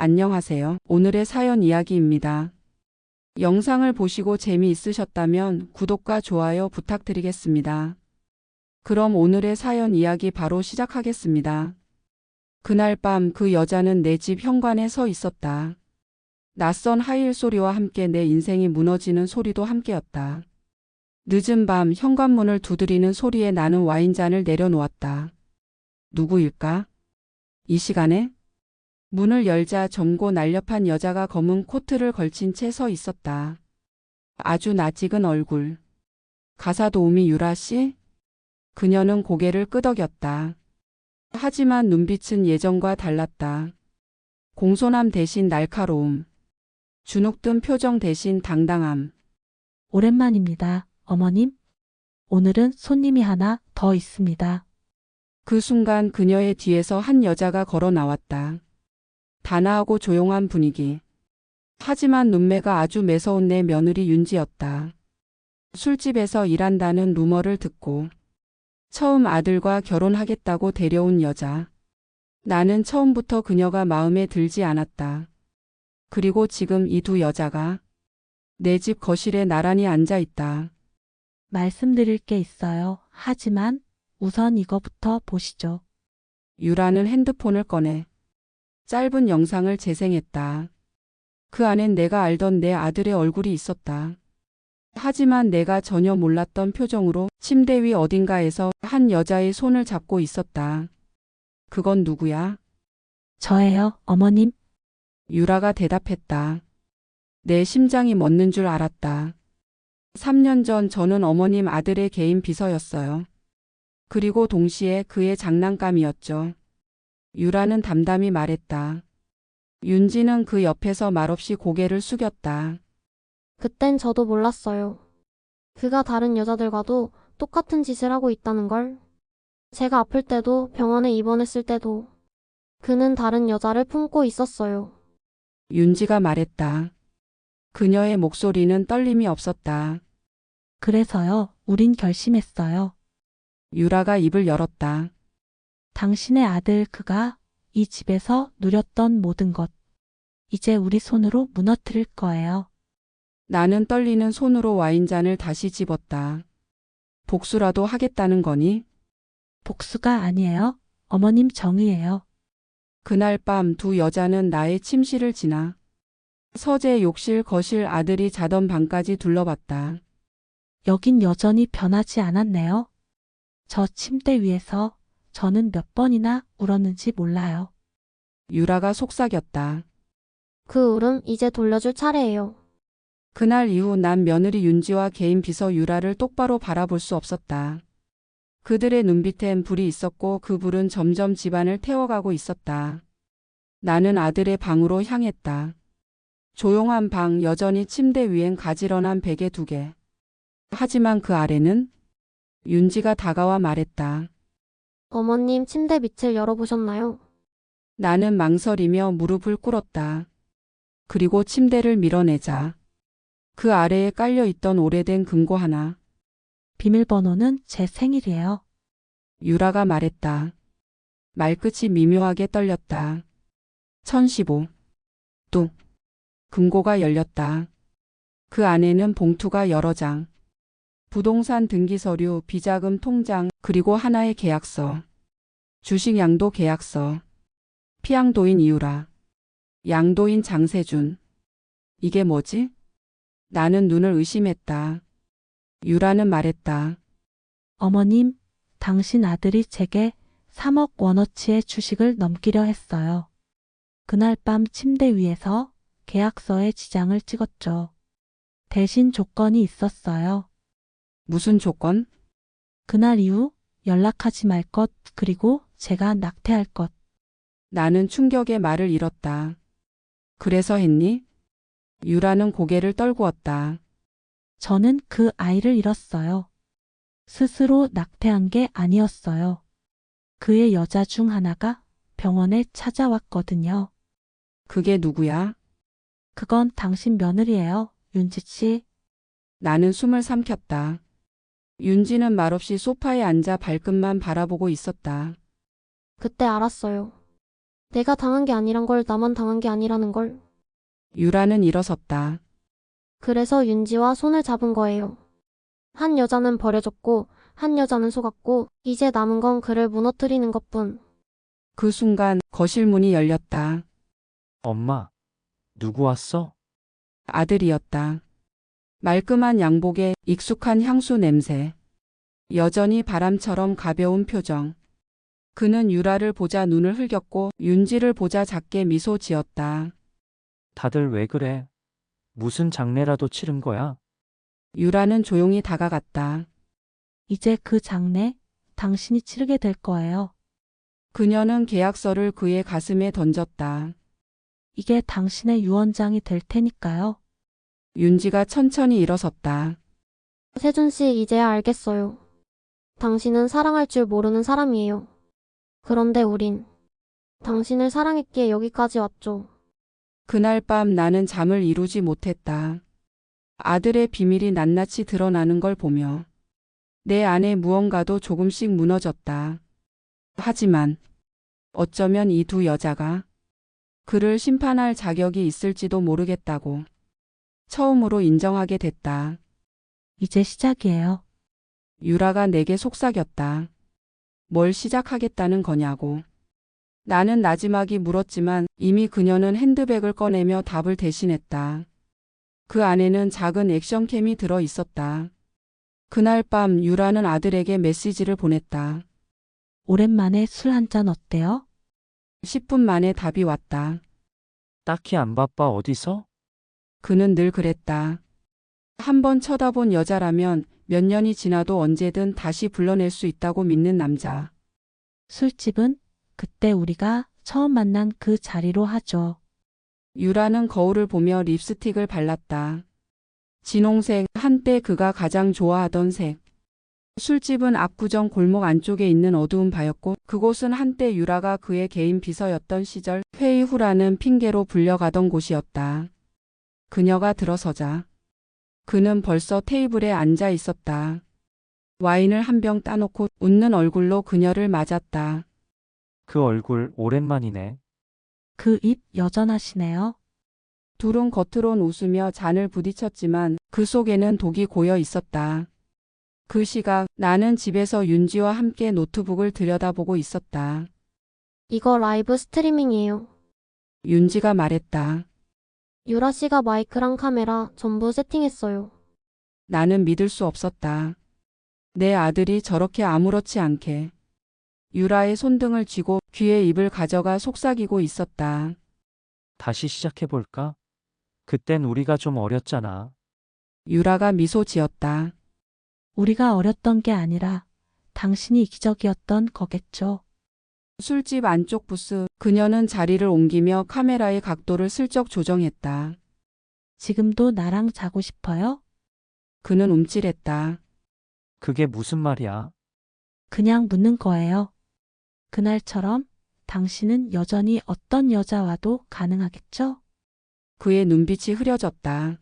안녕하세요. 오늘의 사연 이야기입니다. 영상을 보시고 재미있으셨다면 구독과 좋아요 부탁드리겠습니다. 그럼 오늘의 사연 이야기 바로 시작하겠습니다. 그날 밤 그 여자는 내 집 현관에 서 있었다. 낯선 하이힐 소리와 함께 내 인생이 무너지는 소리도 함께였다. 늦은 밤 현관문을 두드리는 소리에 나는 와인잔을 내려놓았다. 누구일까? 이 시간에? 문을 열자 젊고 날렵한 여자가 검은 코트를 걸친 채 서 있었다. 아주 낯익은 얼굴. 가사 도우미 유라 씨? 그녀는 고개를 끄덕였다. 하지만 눈빛은 예전과 달랐다. 공손함 대신 날카로움. 주눅든 표정 대신 당당함. 오랜만입니다, 어머님. 오늘은 손님이 하나 더 있습니다. 그 순간 그녀의 뒤에서 한 여자가 걸어 나왔다. 단아하고 조용한 분위기. 하지만 눈매가 아주 매서운 내 며느리 윤지였다. 술집에서 일한다는 루머를 듣고 처음 아들과 결혼하겠다고 데려온 여자. 나는 처음부터 그녀가 마음에 들지 않았다. 그리고 지금 이 두 여자가 내 집 거실에 나란히 앉아 있다. 말씀드릴 게 있어요. 하지만 우선 이거부터 보시죠. 유라는 핸드폰을 꺼내 짧은 영상을 재생했다. 그 안엔 내가 알던 내 아들의 얼굴이 있었다. 하지만 내가 전혀 몰랐던 표정으로 침대 위 어딘가에서 한 여자의 손을 잡고 있었다. 그건 누구야? 저예요, 어머님. 유라가 대답했다. 내 심장이 멎는 줄 알았다. 3년 전 저는 어머님 아들의 개인 비서였어요. 그리고 동시에 그의 장난감이었죠. 유라는 담담히 말했다. 윤지는 그 옆에서 말없이 고개를 숙였다. 그땐 저도 몰랐어요. 그가 다른 여자들과도 똑같은 짓을 하고 있다는 걸. 제가 아플 때도 병원에 입원했을 때도 그는 다른 여자를 품고 있었어요. 윤지가 말했다. 그녀의 목소리는 떨림이 없었다. 그래서요, 우린 결심했어요. 유라가 입을 열었다. 당신의 아들 그가 이 집에서 누렸던 모든 것. 이제 우리 손으로 무너뜨릴 거예요. 나는 떨리는 손으로 와인잔을 다시 집었다. 복수라도 하겠다는 거니? 복수가 아니에요. 어머님 정의예요. 그날 밤 두 여자는 나의 침실을 지나 서재, 욕실, 거실, 아들이 자던 방까지 둘러봤다. 여긴 여전히 변하지 않았네요. 저 침대 위에서 저는 몇 번이나 울었는지 몰라요. 유라가 속삭였다. 그 울음 이제 돌려줄 차례예요. 그날 이후 난 며느리 윤지와 개인 비서 유라를 똑바로 바라볼 수 없었다. 그들의 눈빛엔 불이 있었고 그 불은 점점 집안을 태워가고 있었다. 나는 아들의 방으로 향했다. 조용한 방, 여전히 침대 위엔 가지런한 베개 2개. 하지만 그 아래는 윤지가 다가와 말했다. 어머님 침대 밑을 열어보셨나요? 나는 망설이며 무릎을 꿇었다. 그리고 침대를 밀어내자 그 아래에 깔려있던 오래된 금고 하나. 비밀번호는 제 생일이에요. 유라가 말했다. 말끝이 미묘하게 떨렸다. 1015. 뚝. 금고가 열렸다. 그 안에는 봉투가 여러 장. 부동산 등기 서류, 비자금 통장, 그리고 하나의 계약서. 주식 양도 계약서. 피양도인 이유라. 양도인 장세준. 이게 뭐지? 나는 눈을 의심했다. 유라는 말했다. 어머님, 당신 아들이 제게 3억 원어치의 주식을 넘기려 했어요. 그날 밤 침대 위에서 계약서에 지장을 찍었죠. 대신 조건이 있었어요. 무슨 조건? 그날 이후 연락하지 말 것, 그리고 제가 낙태할 것. 나는 충격의 말을 잃었다. 그래서 했니? 유라는 고개를 떨구었다. 저는 그 아이를 잃었어요. 스스로 낙태한 게 아니었어요. 그의 여자 중 하나가 병원에 찾아왔거든요. 그게 누구야? 그건 당신 며느리예요, 윤지 씨. 나는 숨을 삼켰다. 윤지는 말없이 소파에 앉아 발끝만 바라보고 있었다. 그때 알았어요. 내가 당한 게 아니란 걸, 나만 당한 게 아니라는 걸. 유라는 일어섰다. 그래서 윤지와 손을 잡은 거예요. 한 여자는 버려졌고, 한 여자는 속았고, 이제 남은 건 그를 무너뜨리는 것뿐. 그 순간 거실 문이 열렸다. 엄마, 누구 왔어? 아들이었다. 말끔한 양복에 익숙한 향수 냄새. 여전히 바람처럼 가벼운 표정. 그는 유라를 보자 눈을 흘겼고 윤지를 보자 작게 미소 지었다. 다들 왜 그래? 무슨 장례라도 치른 거야? 유라는 조용히 다가갔다. 이제 그 장례 당신이 치르게 될 거예요. 그녀는 계약서를 그의 가슴에 던졌다. 이게 당신의 유언장이 될 테니까요. 윤지가 천천히 일어섰다. 세준 씨, 이제야 알겠어요. 당신은 사랑할 줄 모르는 사람이에요. 그런데 우린 당신을 사랑했기에 여기까지 왔죠. 그날 밤 나는 잠을 이루지 못했다. 아들의 비밀이 낱낱이 드러나는 걸 보며 내 안에 무언가도 조금씩 무너졌다. 하지만 어쩌면 이 두 여자가 그를 심판할 자격이 있을지도 모르겠다고 처음으로 인정하게 됐다. 이제 시작이에요. 유라가 내게 속삭였다. 뭘 시작하겠다는 거냐고. 나는 나지막이 물었지만 이미 그녀는 핸드백을 꺼내며 답을 대신했다. 그 안에는 작은 액션캠이 들어 있었다. 그날 밤 유라는 아들에게 메시지를 보냈다. 오랜만에 술 한잔 어때요? 10분 만에 답이 왔다. 딱히 안 바빠 어디서? 그는 늘 그랬다. 한 번 쳐다본 여자라면 몇 년이 지나도 언제든 다시 불러낼 수 있다고 믿는 남자. 술집은 그때 우리가 처음 만난 그 자리로 하죠. 유라는 거울을 보며 립스틱을 발랐다. 진홍색, 한때 그가 가장 좋아하던 색. 술집은 압구정 골목 안쪽에 있는 어두운 바였고 그곳은 한때 유라가 그의 개인 비서였던 시절 회의 후라는 핑계로 불려가던 곳이었다. 그녀가 들어서자 그는 벌써 테이블에 앉아 있었다. 와인을 한 병 따놓고 웃는 얼굴로 그녀를 맞았다. 그 얼굴 오랜만이네. 그 입 여전하시네요. 둘은 겉으론 웃으며 잔을 부딪혔지만 그 속에는 독이 고여 있었다. 그 시각 나는 집에서 윤지와 함께 노트북을 들여다보고 있었다. 이거 라이브 스트리밍이에요. 윤지가 말했다. 유라 씨가 마이크랑 카메라 전부 세팅했어요. 나는 믿을 수 없었다. 내 아들이 저렇게 아무렇지 않게 유라의 손등을 쥐고 귀에 입을 가져가 속삭이고 있었다. 다시 시작해볼까? 그땐 우리가 좀 어렸잖아. 유라가 미소 지었다. 우리가 어렸던 게 아니라 당신이 이기적이었던 거겠죠. 술집 안쪽 부스, 그녀는 자리를 옮기며 카메라의 각도를 슬쩍 조정했다. 지금도 나랑 자고 싶어요? 그는 움찔했다. 그게 무슨 말이야? 그냥 묻는 거예요. 그날처럼 당신은 여전히 어떤 여자와도 가능하겠죠? 그의 눈빛이 흐려졌다.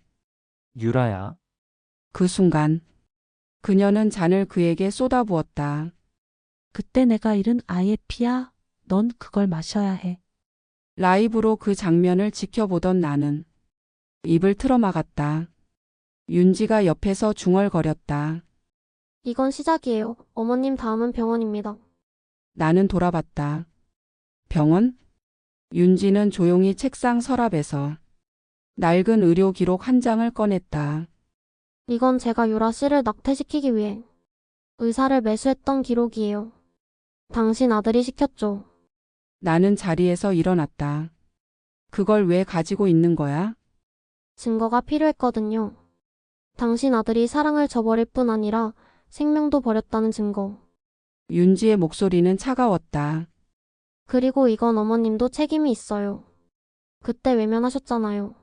유라야. 그 순간 그녀는 잔을 그에게 쏟아부었다. 그때 내가 잃은 아이의 피야. 넌 그걸 마셔야 해. 라이브로 그 장면을 지켜보던 나는 입을 틀어막았다. 윤지가 옆에서 중얼거렸다. 이건 시작이에요. 어머님, 다음은 병원입니다. 나는 돌아봤다. 병원? 윤지는 조용히 책상 서랍에서 낡은 의료 기록 한 장을 꺼냈다. 이건 제가 유라 씨를 낙태시키기 위해 의사를 매수했던 기록이에요. 당신 아들이 시켰죠. 나는 자리에서 일어났다. 그걸 왜 가지고 있는 거야? 증거가 필요했거든요. 당신 아들이 사랑을 저버릴 뿐 아니라 생명도 버렸다는 증거. 윤지의 목소리는 차가웠다. 그리고 이건 어머님도 책임이 있어요. 그때 외면하셨잖아요.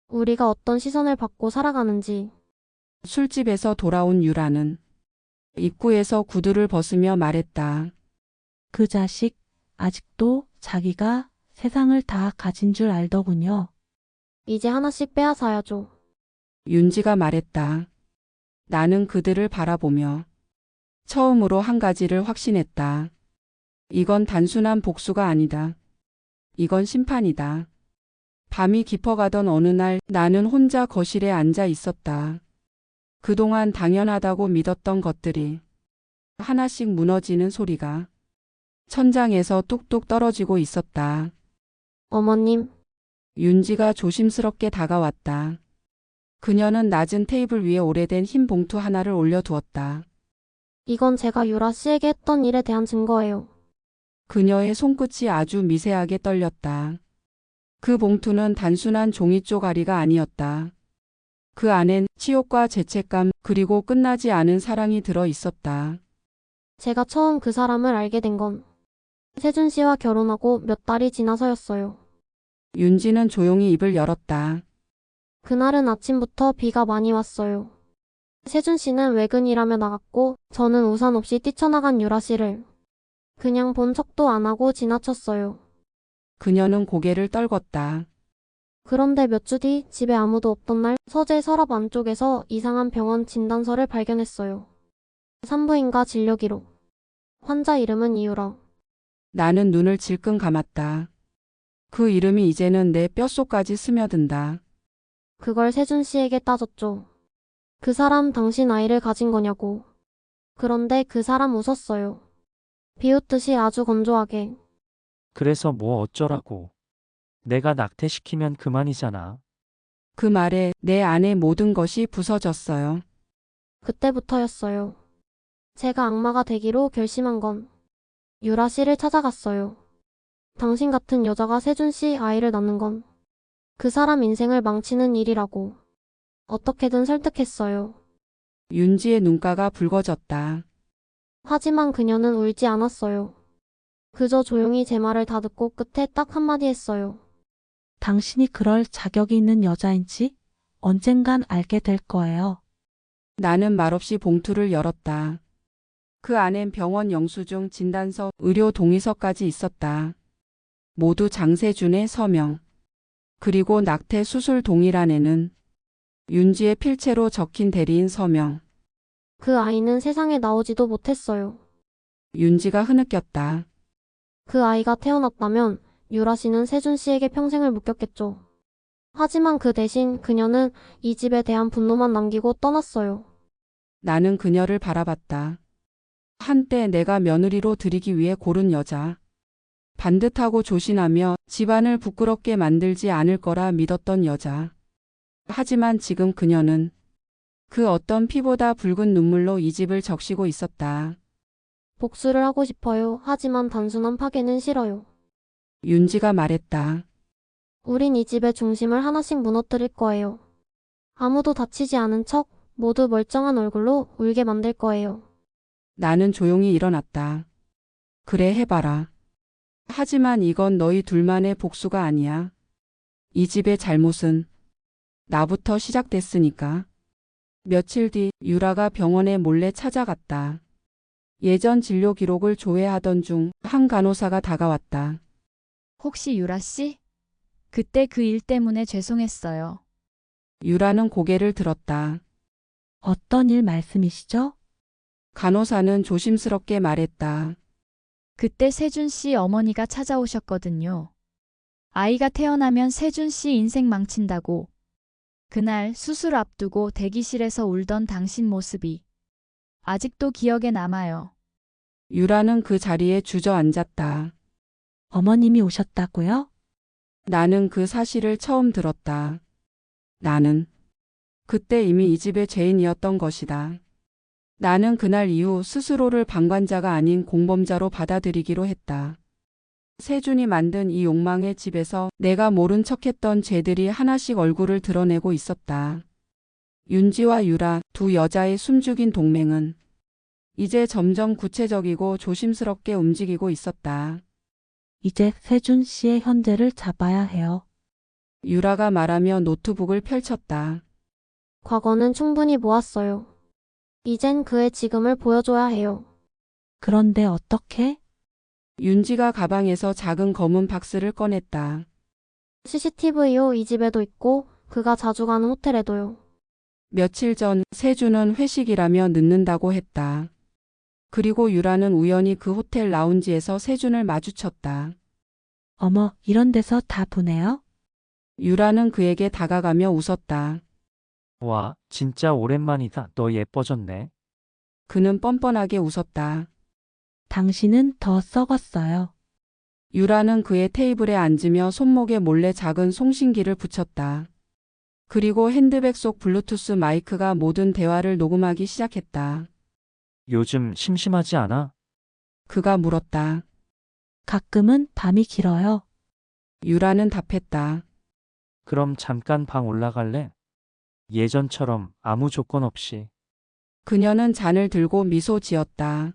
우리가 어떤 시선을 받고 살아가는지. 술집에서 돌아온 유라는 입구에서 구두를 벗으며 말했다. 그 자식 아직도 자기가 세상을 다 가진 줄 알더군요. 이제 하나씩 빼앗아야죠. 윤지가 말했다. 나는 그들을 바라보며 처음으로 한 가지를 확신했다. 이건 단순한 복수가 아니다. 이건 심판이다. 밤이 깊어가던 어느 날 나는 혼자 거실에 앉아 있었다. 그동안 당연하다고 믿었던 것들이 하나씩 무너지는 소리가 천장에서 뚝뚝 떨어지고 있었다. 어머님, 윤지가 조심스럽게 다가왔다. 그녀는 낮은 테이블 위에 오래된 흰 봉투 하나를 올려두었다. 이건 제가 유라 씨에게 했던 일에 대한 증거예요. 그녀의 손끝이 아주 미세하게 떨렸다. 그 봉투는 단순한 종이 쪼가리가 아니었다. 그 안엔 치욕과 죄책감 그리고 끝나지 않은 사랑이 들어 있었다. 제가 처음 그 사람을 알게 된 건 세준 씨와 결혼하고 몇 달이 지나서였어요. 윤지는 조용히 입을 열었다. 그날은 아침부터 비가 많이 왔어요. 세준 씨는 외근이라며 나갔고 저는 우산 없이 뛰쳐나간 유라 씨를 그냥 본 척도 안 하고 지나쳤어요. 그녀는 고개를 떨궜다. 그런데 몇 주 뒤 집에 아무도 없던 날 서재 서랍 안쪽에서 이상한 병원 진단서를 발견했어요. 산부인과 진료 기록. 환자 이름은 이유라. 나는 눈을 질끈 감았다. 그 이름이 이제는 내 뼛속까지 스며든다. 그걸 세준 씨에게 따졌죠. 그 사람 당신 아이를 가진 거냐고. 그런데 그 사람 웃었어요. 비웃듯이 아주 건조하게. 그래서 뭐 어쩌라고. 내가 낙태시키면 그만이잖아. 그 말에 내 안의 모든 것이 부서졌어요. 그때부터였어요. 제가 악마가 되기로 결심한 건 유라 씨를 찾아갔어요. 당신 같은 여자가 세준 씨 아이를 낳는 건 그 사람 인생을 망치는 일이라고 어떻게든 설득했어요. 윤지의 눈가가 붉어졌다. 하지만 그녀는 울지 않았어요. 그저 조용히 제 말을 다 듣고 끝에 딱 한마디 했어요. 당신이 그럴 자격이 있는 여자인지 언젠간 알게 될 거예요. 나는 말없이 봉투를 열었다. 그 안엔 병원 영수증, 진단서, 의료 동의서까지 있었다. 모두 장세준의 서명. 그리고 낙태 수술 동의란에는 윤지의 필체로 적힌 대리인 서명. 그 아이는 세상에 나오지도 못했어요. 윤지가 흐느꼈다. 그 아이가 태어났다면 유라 씨는 세준 씨에게 평생을 묶였겠죠. 하지만 그 대신 그녀는 이 집에 대한 분노만 남기고 떠났어요. 나는 그녀를 바라봤다. 한때 내가 며느리로 들이기 위해 고른 여자. 반듯하고 조신하며 집안을 부끄럽게 만들지 않을 거라 믿었던 여자. 하지만 지금 그녀는 그 어떤 피보다 붉은 눈물로 이 집을 적시고 있었다. 복수를 하고 싶어요. 하지만 단순한 파괴는 싫어요. 윤지가 말했다. 우린 이 집의 중심을 하나씩 무너뜨릴 거예요. 아무도 다치지 않은 척 모두 멀쩡한 얼굴로 울게 만들 거예요. 나는 조용히 일어났다. 그래, 해봐라. 하지만 이건 너희 둘만의 복수가 아니야. 이 집의 잘못은 나부터 시작됐으니까. 며칠 뒤 유라가 병원에 몰래 찾아갔다. 예전 진료 기록을 조회하던 중 한 간호사가 다가왔다. 혹시 유라 씨? 그때 그 일 때문에 죄송했어요. 유라는 고개를 들었다. 어떤 일 말씀이시죠? 간호사는 조심스럽게 말했다. 그때 세준 씨 어머니가 찾아오셨거든요. 아이가 태어나면 세준 씨 인생 망친다고. 그날 수술 앞두고 대기실에서 울던 당신 모습이 아직도 기억에 남아요. 유라는 그 자리에 주저앉았다. 어머님이 오셨다고요? 나는 그 사실을 처음 들었다. 나는 그때 이미 이 집의 죄인이었던 것이다. 나는 그날 이후 스스로를 방관자가 아닌 공범자로 받아들이기로 했다. 세준이 만든 이 욕망의 집에서 내가 모른 척했던 죄들이 하나씩 얼굴을 드러내고 있었다. 윤지와 유라 두 여자의 숨죽인 동맹은 이제 점점 구체적이고 조심스럽게 움직이고 있었다. 이제 세준 씨의 현재를 잡아야 해요. 유라가 말하며 노트북을 펼쳤다. 과거는 충분히 모았어요. 이젠 그의 지금을 보여줘야 해요. 그런데 어떻게? 윤지가 가방에서 작은 검은 박스를 꺼냈다. CCTV요. 이 집에도 있고 그가 자주 가는 호텔에도요. 며칠 전 세준은 회식이라며 늦는다고 했다. 그리고 유라는 우연히 그 호텔 라운지에서 세준을 마주쳤다. 어머, 이런 데서 다 보내요? 유라는 그에게 다가가며 웃었다. 와, 진짜 오랜만이다. 너 예뻐졌네. 그는 뻔뻔하게 웃었다. 당신은 더 썩었어요. 유라는 그의 테이블에 앉으며 손목에 몰래 작은 송신기를 붙였다. 그리고 핸드백 속 블루투스 마이크가 모든 대화를 녹음하기 시작했다. 요즘 심심하지 않아? 그가 물었다. 가끔은 밤이 길어요. 유라는 답했다. 그럼 잠깐 방 올라갈래? 예전처럼 아무 조건 없이. 그녀는 잔을 들고 미소 지었다.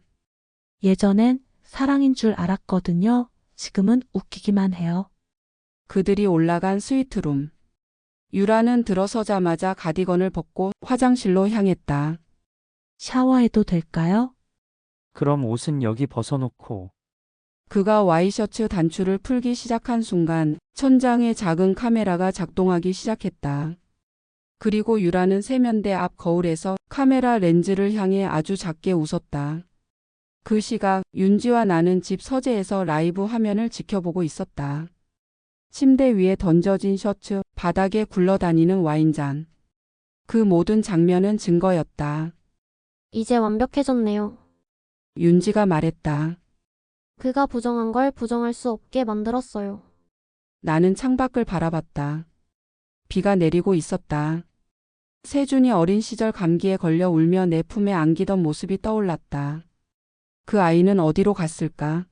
예전엔 사랑인 줄 알았거든요. 지금은 웃기기만 해요. 그들이 올라간 스위트룸. 유라는 들어서자마자 가디건을 벗고 화장실로 향했다. 샤워해도 될까요? 그럼 옷은 여기 벗어놓고. 그가 와이셔츠 단추를 풀기 시작한 순간 천장에 작은 카메라가 작동하기 시작했다. 그리고 유라는 세면대 앞 거울에서 카메라 렌즈를 향해 아주 작게 웃었다. 그 시각 윤지와 나는 집 서재에서 라이브 화면을 지켜보고 있었다. 침대 위에 던져진 셔츠, 바닥에 굴러다니는 와인잔. 그 모든 장면은 증거였다. 이제 완벽해졌네요. 윤지가 말했다. 그가 부정한 걸 부정할 수 없게 만들었어요. 나는 창밖을 바라봤다. 비가 내리고 있었다. 세준이 어린 시절 감기에 걸려 울며 내 품에 안기던 모습이 떠올랐다. 그 아이는 어디로 갔을까?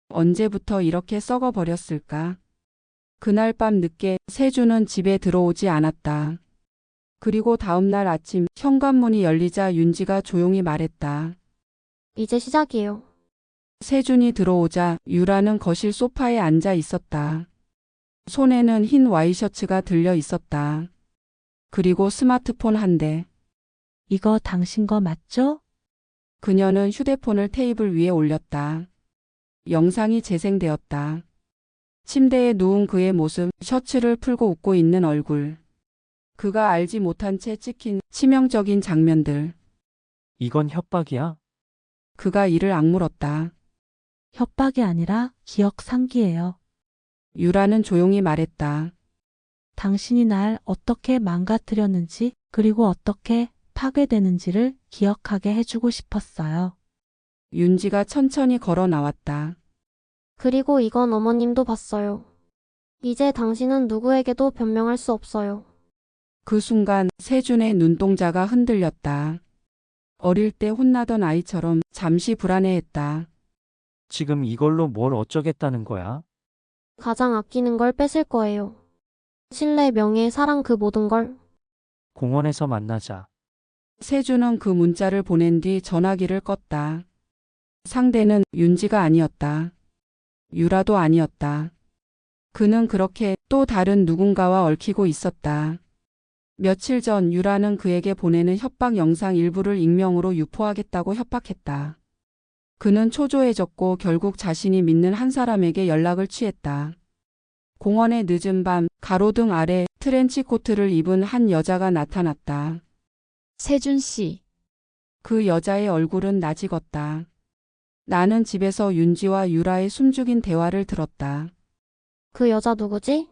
언제부터 이렇게 썩어버렸을까? 그날 밤 늦게 세준은 집에 들어오지 않았다. 그리고 다음 날 아침 현관문이 열리자 윤지가 조용히 말했다. 이제 시작이에요. 세준이 들어오자 유라는 거실 소파에 앉아 있었다. 손에는 흰 와이셔츠가 들려 있었다. 그리고 스마트폰 한 대. 이거 당신 거 맞죠? 그녀는 휴대폰을 테이블 위에 올렸다. 영상이 재생되었다. 침대에 누운 그의 모습, 셔츠를 풀고 웃고 있는 얼굴. 그가 알지 못한 채 찍힌 치명적인 장면들. 이건 협박이야? 그가 이를 악물었다. 협박이 아니라 기억 상기예요. 유라는 조용히 말했다. 당신이 날 어떻게 망가뜨렸는지 그리고 어떻게 파괴되는지를 기억하게 해주고 싶었어요. 윤지가 천천히 걸어 나왔다. 그리고 이건 어머님도 봤어요. 이제 당신은 누구에게도 변명할 수 없어요. 그 순간 세준의 눈동자가 흔들렸다. 어릴 때 혼나던 아이처럼 잠시 불안해했다. 지금 이걸로 뭘 어쩌겠다는 거야? 가장 아끼는 걸 뺏을 거예요. 신뢰, 명예, 사랑 그 모든 걸. 공원에서 만나자. 세준은 그 문자를 보낸 뒤 전화기를 껐다. 상대는 윤지가 아니었다. 유라도 아니었다. 그는 그렇게 또 다른 누군가와 얽히고 있었다. 며칠 전 유라는 그에게 보내는 협박 영상 일부를 익명으로 유포하겠다고 협박했다. 그는 초조해졌고 결국 자신이 믿는 한 사람에게 연락을 취했다. 공원의 늦은 밤 가로등 아래 트렌치 코트를 입은 한 여자가 나타났다. 세준 씨, 그 여자의 얼굴은 낯익었다. 나는 집에서 윤지와 유라의 숨죽인 대화를 들었다. 그 여자 누구지?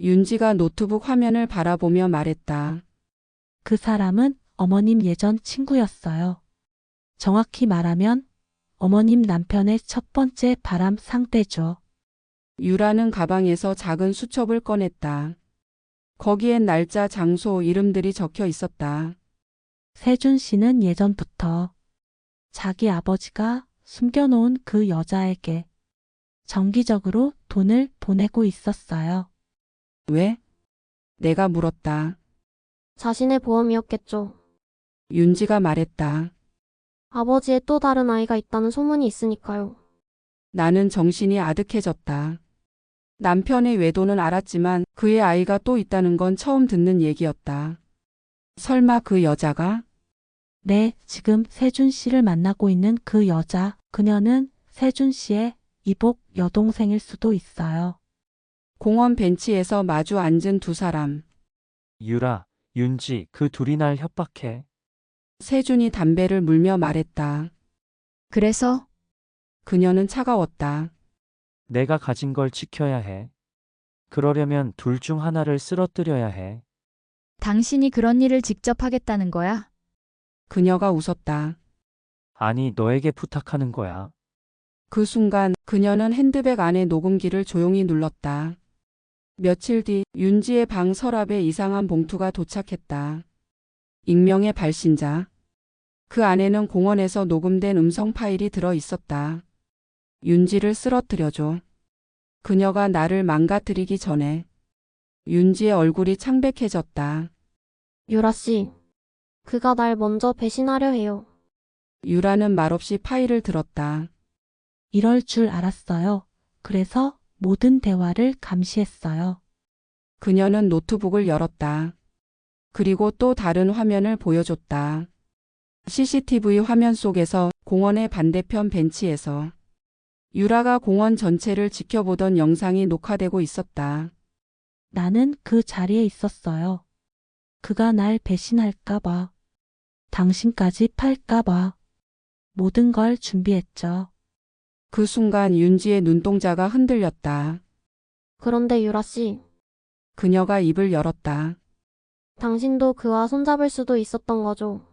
윤지가 노트북 화면을 바라보며 말했다. 그 사람은 어머님 예전 친구였어요. 정확히 말하면 어머님 남편의 첫 번째 바람 상대죠. 유라는 가방에서 작은 수첩을 꺼냈다. 거기엔 날짜, 장소, 이름들이 적혀 있었다. 세준 씨는 예전부터 자기 아버지가 숨겨놓은 그 여자에게 정기적으로 돈을 보내고 있었어요. 왜? 내가 물었다. 자신의 보험이었겠죠. 윤지가 말했다. 아버지의 또 다른 아이가 있다는 소문이 있으니까요. 나는 정신이 아득해졌다. 남편의 외도는 알았지만 그의 아이가 또 있다는 건 처음 듣는 얘기였다. 설마 그 여자가? 네, 지금 세준 씨를 만나고 있는 그 여자, 그녀는 세준 씨의 이복 여동생일 수도 있어요. 공원 벤치에서 마주 앉은 두 사람. 유라, 윤지, 그 둘이 날 협박해. 세준이 담배를 물며 말했다. 그래서 그녀는 차가웠다. 내가 가진 걸 지켜야 해. 그러려면 둘 중 하나를 쓰러뜨려야 해. 당신이 그런 일을 직접 하겠다는 거야? 그녀가 웃었다. 아니, 너에게 부탁하는 거야. 그 순간 그녀는 핸드백 안에 녹음기를 조용히 눌렀다. 며칠 뒤 윤지의 방 서랍에 이상한 봉투가 도착했다. 익명의 발신자. 그 안에는 공원에서 녹음된 음성 파일이 들어 있었다. 윤지를 쓰러뜨려줘. 그녀가 나를 망가뜨리기 전에. 윤지의 얼굴이 창백해졌다. 유라 씨. 그가 날 먼저 배신하려 해요. 유라는 말없이 파일을 들었다. 이럴 줄 알았어요. 그래서 모든 대화를 감시했어요. 그녀는 노트북을 열었다. 그리고 또 다른 화면을 보여줬다. CCTV 화면 속에서 공원의 반대편 벤치에서 유라가 공원 전체를 지켜보던 영상이 녹화되고 있었다. 나는 그 자리에 있었어요. 그가 날 배신할까봐. 당신까지 팔까봐. 모든 걸 준비했죠. 그 순간 윤지의 눈동자가 흔들렸다. 그런데 유라 씨. 그녀가 입을 열었다. 당신도 그와 손잡을 수도 있었던 거죠.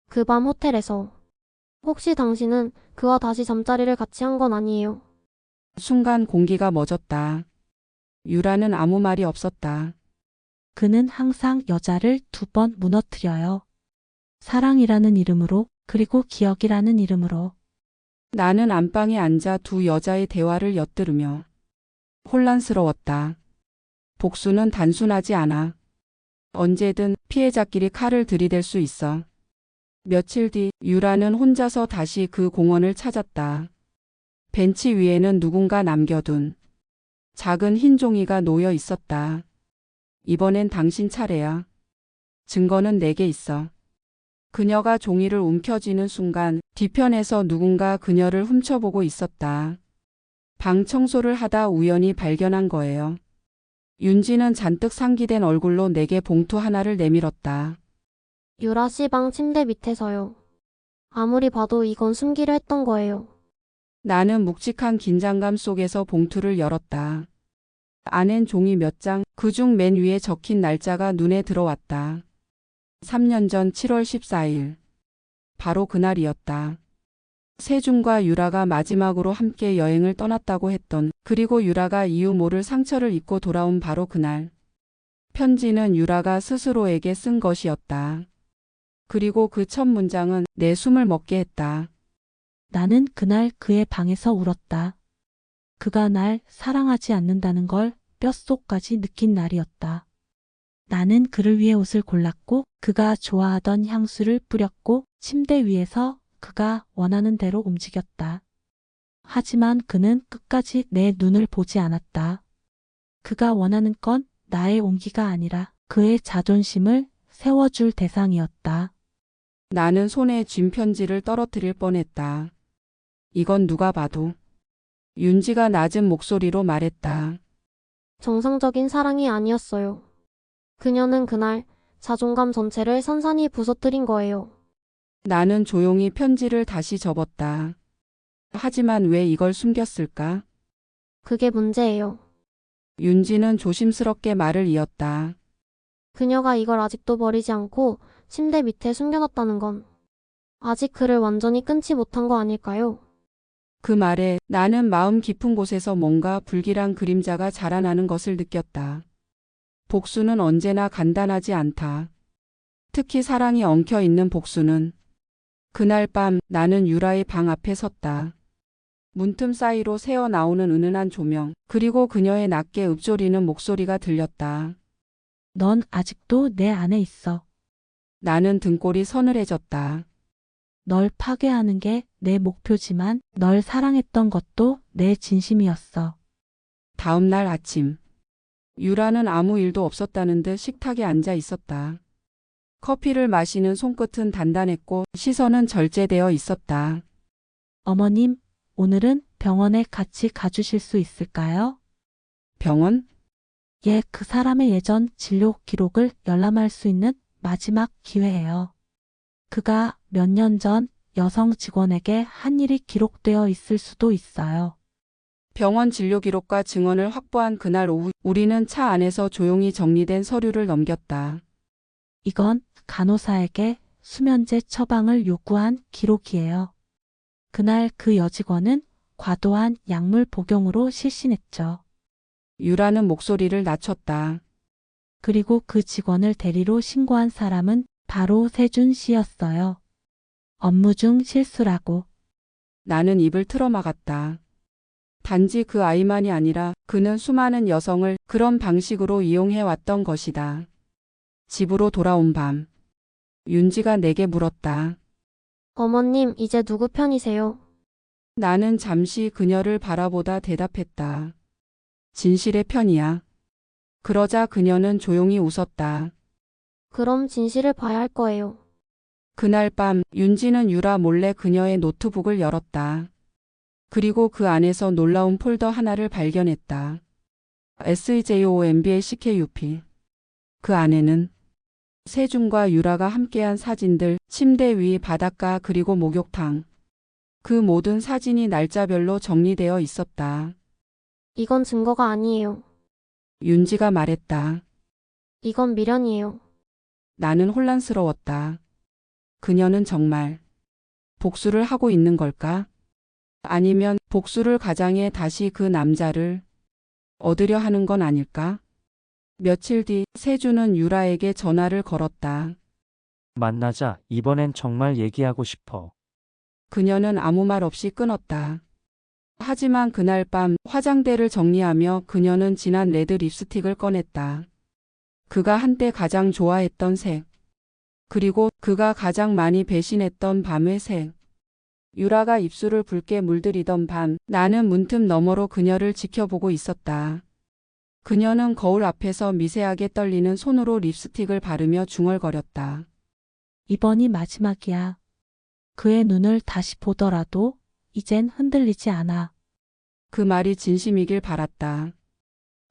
그 밤 호텔에서. 혹시 당신은 그와 다시 잠자리를 같이 한 건 아니에요? 순간 공기가 멎었다. 유라는 아무 말이 없었다. 그는 항상 여자를 2번 무너뜨려요. 사랑이라는 이름으로, 그리고 기억이라는 이름으로. 나는 안방에 앉아 두 여자의 대화를 엿들으며 혼란스러웠다. 복수는 단순하지 않아. 언제든 피해자끼리 칼을 들이댈 수 있어. 며칠 뒤 유라는 혼자서 다시 그 공원을 찾았다. 벤치 위에는 누군가 남겨둔 작은 흰 종이가 놓여 있었다. 이번엔 당신 차례야. 증거는 내게 있어. 그녀가 종이를 움켜쥐는 순간 뒤편에서 누군가 그녀를 훔쳐보고 있었다. 방 청소를 하다 우연히 발견한 거예요. 윤지는 잔뜩 상기된 얼굴로 내게 봉투 하나를 내밀었다. 유라 씨 방 침대 밑에서요. 아무리 봐도 이건 숨기려 했던 거예요. 나는 묵직한 긴장감 속에서 봉투를 열었다. 안엔 종이 몇 장, 그중 맨 위에 적힌 날짜가 눈에 들어왔다. 3년 전 7월 14일. 바로 그날이었다. 세준과 유라가 마지막으로 함께 여행을 떠났다고 했던, 그리고 유라가 이유 모를 상처를 입고 돌아온 바로 그날. 편지는 유라가 스스로에게 쓴 것이었다. 그리고 그 첫 문장은 내 숨을 먹게 했다. 나는 그날 그의 방에서 울었다. 그가 날 사랑하지 않는다는 걸 뼛속까지 느낀 날이었다. 나는 그를 위해 옷을 골랐고 그가 좋아하던 향수를 뿌렸고 침대 위에서 그가 원하는 대로 움직였다. 하지만 그는 끝까지 내 눈을 보지 않았다. 그가 원하는 건 나의 온기가 아니라 그의 자존심을 세워줄 대상이었다. 나는 손에 쥔 편지를 떨어뜨릴 뻔했다. 이건 누가 봐도. 윤지가 낮은 목소리로 말했다. 정상적인 사랑이 아니었어요. 그녀는 그날 자존감 전체를 산산이 부서뜨린 거예요. 나는 조용히 편지를 다시 접었다. 하지만 왜 이걸 숨겼을까? 그게 문제예요. 윤지는 조심스럽게 말을 이었다. 그녀가 이걸 아직도 버리지 않고 침대 밑에 숨겨놨다는 건 아직 그를 완전히 끊지 못한 거 아닐까요? 그 말에 나는 마음 깊은 곳에서 뭔가 불길한 그림자가 자라나는 것을 느꼈다. 복수는 언제나 간단하지 않다. 특히 사랑이 엉켜있는 복수는. 그날 밤 나는 유라의 방 앞에 섰다. 문틈 사이로 새어나오는 은은한 조명, 그리고 그녀의 낮게 읊조리는 목소리가 들렸다. 넌 아직도 내 안에 있어. 나는 등골이 서늘해졌다. 널 파괴하는 게 내 목표지만 널 사랑했던 것도 내 진심이었어. 다음 날 아침. 유라는 아무 일도 없었다는 듯 식탁에 앉아 있었다. 커피를 마시는 손끝은 단단했고 시선은 절제되어 있었다. 어머님, 오늘은 병원에 같이 가주실 수 있을까요? 병원? 예, 그 사람의 예전 진료 기록을 열람할 수 있는 마지막 기회예요. 그가 몇 년 전 여성 직원에게 한 일이 기록되어 있을 수도 있어요. 병원 진료 기록과 증언을 확보한 그날 오후 우리는 차 안에서 조용히 정리된 서류를 넘겼다. 이건 간호사에게 수면제 처방을 요구한 기록이에요. 그날 그 여직원은 과도한 약물 복용으로 실신했죠. 유라는 목소리를 낮췄다. 그리고 그 직원을 대리로 신고한 사람은 바로 세준 씨였어요. 업무 중 실수라고. 나는 입을 틀어막았다. 단지 그 아이만이 아니라 그는 수많은 여성을 그런 방식으로 이용해 왔던 것이다. 집으로 돌아온 밤, 윤지가 내게 물었다. 어머님, 이제 누구 편이세요? 나는 잠시 그녀를 바라보다 대답했다. 진실의 편이야. 그러자 그녀는 조용히 웃었다. 그럼 진실을 봐야 할 거예요. 그날 밤 윤지는 유라 몰래 그녀의 노트북을 열었다. 그리고 그 안에서 놀라운 폴더 하나를 발견했다. SJOMBACKUP. 그 안에는 세준과 유라가 함께한 사진들, 침대 위 바닷가 그리고 목욕탕. 그 모든 사진이 날짜별로 정리되어 있었다. 이건 증거가 아니에요. 윤지가 말했다. 이건 미련이에요. 나는 혼란스러웠다. 그녀는 정말 복수를 하고 있는 걸까? 아니면 복수를 가장해 다시 그 남자를 얻으려 하는 건 아닐까? 며칠 뒤 세준은 유라에게 전화를 걸었다. 만나자. 이번엔 정말 얘기하고 싶어. 그녀는 아무 말 없이 끊었다. 하지만 그날 밤 화장대를 정리하며 그녀는 진한 레드 립스틱을 꺼냈다. 그가 한때 가장 좋아했던 색. 그리고 그가 가장 많이 배신했던 밤의 색. 유라가 입술을 붉게 물들이던 밤, 나는 문틈 너머로 그녀를 지켜보고 있었다. 그녀는 거울 앞에서 미세하게 떨리는 손으로 립스틱을 바르며 중얼거렸다. 이번이 마지막이야. 그의 눈을 다시 보더라도 이젠 흔들리지 않아. 그 말이 진심이길 바랐다.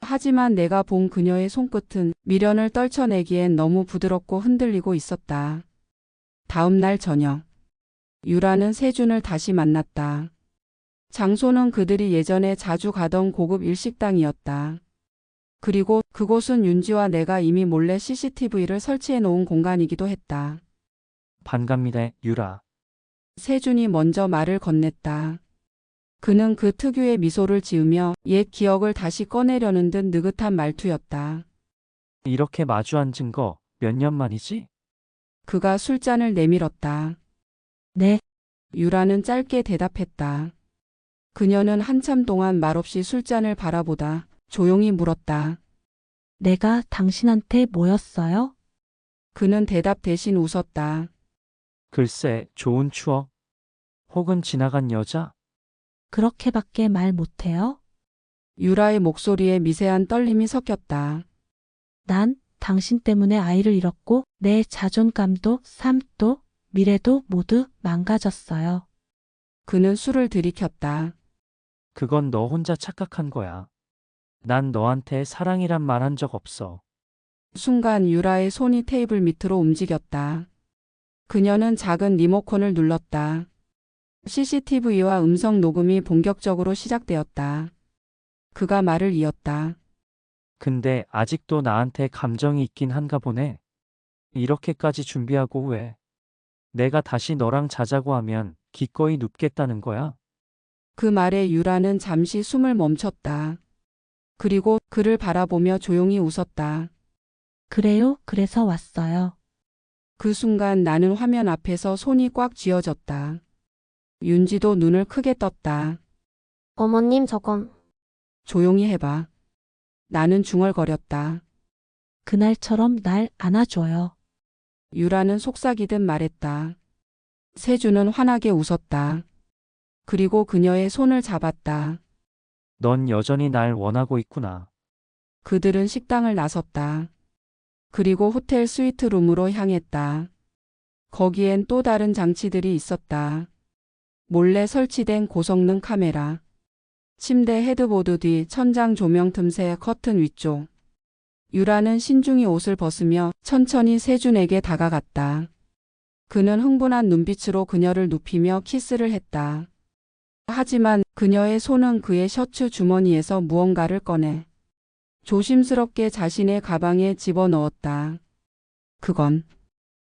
하지만 내가 본 그녀의 손끝은 미련을 떨쳐내기엔 너무 부드럽고 흔들리고 있었다. 다음 날 저녁, 유라는 세준을 다시 만났다. 장소는 그들이 예전에 자주 가던 고급 일식당이었다. 그리고 그곳은 윤지와 내가 이미 몰래 CCTV를 설치해 놓은 공간이기도 했다. 반갑니다, 유라. 세준이 먼저 말을 건넸다. 그는 그 특유의 미소를 지으며 옛 기억을 다시 꺼내려는 듯 느긋한 말투였다. 이렇게 마주 앉은 거 몇 년 만이지? 그가 술잔을 내밀었다. 네, 유라는 짧게 대답했다. 그녀는 한참 동안 말없이 술잔을 바라보다 조용히 물었다. 내가 당신한테 뭐였어요? 그는 대답 대신 웃었다. 글쎄, 좋은 추억? 혹은 지나간 여자? 그렇게밖에 말 못해요? 유라의 목소리에 미세한 떨림이 섞였다. 난 당신 때문에 아이를 잃었고 내 자존감도 삶도 미래도 모두 망가졌어요. 그는 술을 들이켰다. 그건 너 혼자 착각한 거야. 난 너한테 사랑이란 말 한 적 없어. 순간 유라의 손이 테이블 밑으로 움직였다. 그녀는 작은 리모컨을 눌렀다. CCTV와 음성 녹음이 본격적으로 시작되었다. 그가 말을 이었다. 근데 아직도 나한테 감정이 있긴 한가 보네. 이렇게까지 준비하고 왜? 내가 다시 너랑 자자고 하면 기꺼이 눕겠다는 거야? 그 말에 유라는 잠시 숨을 멈췄다. 그리고 그를 바라보며 조용히 웃었다. 그래요, 그래서 왔어요. 그 순간 나는 화면 앞에서 손이 꽉 쥐어졌다. 윤지도 눈을 크게 떴다. 어머님, 저건. 조용히 해봐. 나는 중얼거렸다. 그날처럼 날 안아줘요. 유라는 속삭이듯 말했다. 세준은 환하게 웃었다. 그리고 그녀의 손을 잡았다. 넌 여전히 날 원하고 있구나. 그들은 식당을 나섰다. 그리고 호텔 스위트룸으로 향했다. 거기엔 또 다른 장치들이 있었다. 몰래 설치된 고성능 카메라. 침대 헤드보드 뒤 천장 조명 틈새 커튼 위쪽. 유라는 신중히 옷을 벗으며 천천히 세준에게 다가갔다. 그는 흥분한 눈빛으로 그녀를 눕히며 키스를 했다. 하지만 그녀의 손은 그의 셔츠 주머니에서 무언가를 꺼내 조심스럽게 자신의 가방에 집어넣었다. 그건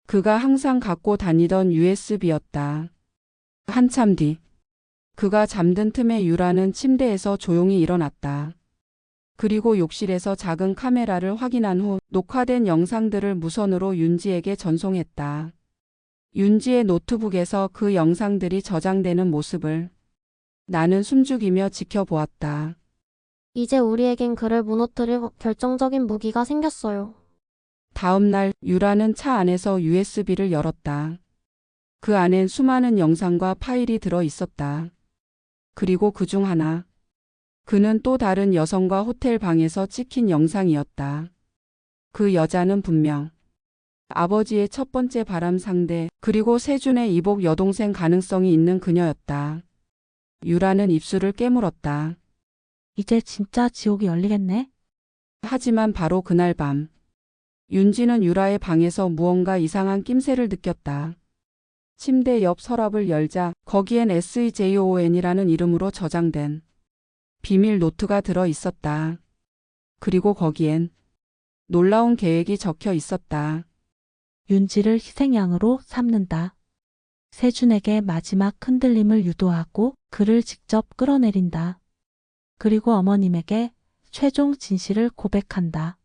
그가 항상 갖고 다니던 USB였다. 한참 뒤 그가 잠든 틈에 유라는 침대에서 조용히 일어났다. 그리고 욕실에서 작은 카메라를 확인한 후 녹화된 영상들을 무선으로 윤지에게 전송했다. 윤지의 노트북에서 그 영상들이 저장되는 모습을 나는 숨죽이며 지켜보았다. 이제 우리에겐 그를 무너뜨릴 결정적인 무기가 생겼어요. 다음 날 유라는 차 안에서 USB를 열었다. 그 안엔 수많은 영상과 파일이 들어 있었다. 그리고 그중 하나. 그는 또 다른 여성과 호텔 방에서 찍힌 영상이었다. 그 여자는 분명 아버지의 첫 번째 바람 상대 그리고 세준의 이복 여동생 가능성이 있는 그녀였다. 유라는 입술을 깨물었다. 이제 진짜 지옥이 열리겠네? 하지만 바로 그날 밤 윤지는 유라의 방에서 무언가 이상한 낌새를 느꼈다. 침대 옆 서랍을 열자 거기엔 SEJON이라는 이름으로 저장된 비밀 노트가 들어 있었다. 그리고 거기엔 놀라운 계획이 적혀 있었다. 윤지를 희생양으로 삼는다. 세준에게 마지막 흔들림을 유도하고 그를 직접 끌어내린다. 그리고 어머님에게 최종 진실을 고백한다.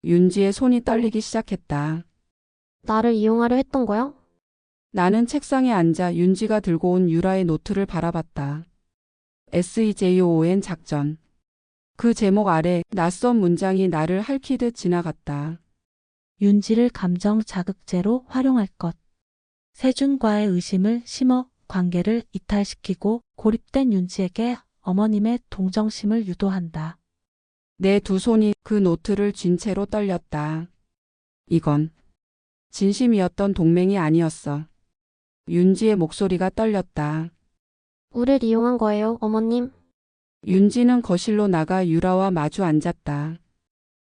윤지의 손이 떨리기 시작했다. 나를 이용하려 했던 거야? 나는 책상에 앉아 윤지가 들고 온 유라의 노트를 바라봤다. SEJON 작전. 그 제목 아래 낯선 문장이 나를 핥히듯 지나갔다. 윤지를 감정 자극제로 활용할 것. 세준과의 의심을 심어 관계를 이탈시키고 고립된 윤지에게 어머님의 동정심을 유도한다. 내 두 손이 그 노트를 쥔 채로 떨렸다. 이건 진심이었던 동맹이 아니었어. 윤지의 목소리가 떨렸다. 우릴 이용한 거예요, 어머님. 윤지는 거실로 나가 유라와 마주 앉았다.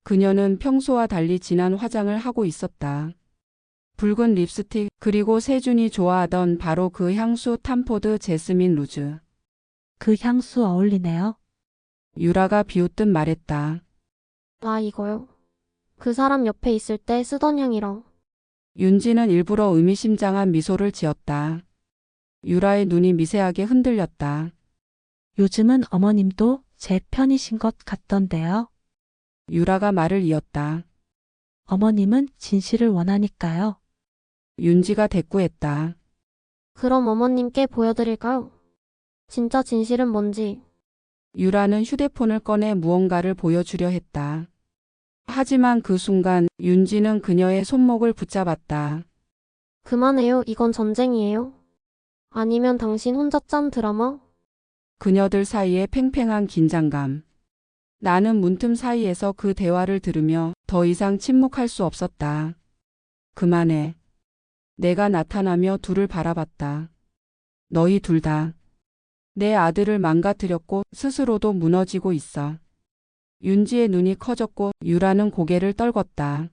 그녀는 평소와 달리 진한 화장을 하고 있었다. 붉은 립스틱 그리고 세준이 좋아하던 바로 그 향수 탐포드 제스민 루즈. 그 향수 어울리네요. 유라가 비웃듯 말했다. 아, 이거요. 그 사람 옆에 있을 때 쓰던 향이랑. 윤지는 일부러 의미심장한 미소를 지었다. 유라의 눈이 미세하게 흔들렸다. 요즘은 어머님도 제 편이신 것 같던데요. 유라가 말을 이었다. 어머님은 진실을 원하니까요. 윤지가 대꾸했다. 그럼 어머님께 보여드릴까요? 진짜 진실은 뭔지. 유라는 휴대폰을 꺼내 무언가를 보여주려 했다. 하지만 그 순간 윤지는 그녀의 손목을 붙잡았다. 그만해요. 이건 전쟁이에요. 아니면 당신 혼자 짠 드라마? 그녀들 사이에 팽팽한 긴장감. 나는 문틈 사이에서 그 대화를 들으며 더 이상 침묵할 수 없었다. 그만해. 내가 나타나며 둘을 바라봤다. 너희 둘 다 내 아들을 망가뜨렸고 스스로도 무너지고 있어. 윤지의 눈이 커졌고 유라는 고개를 떨궜다.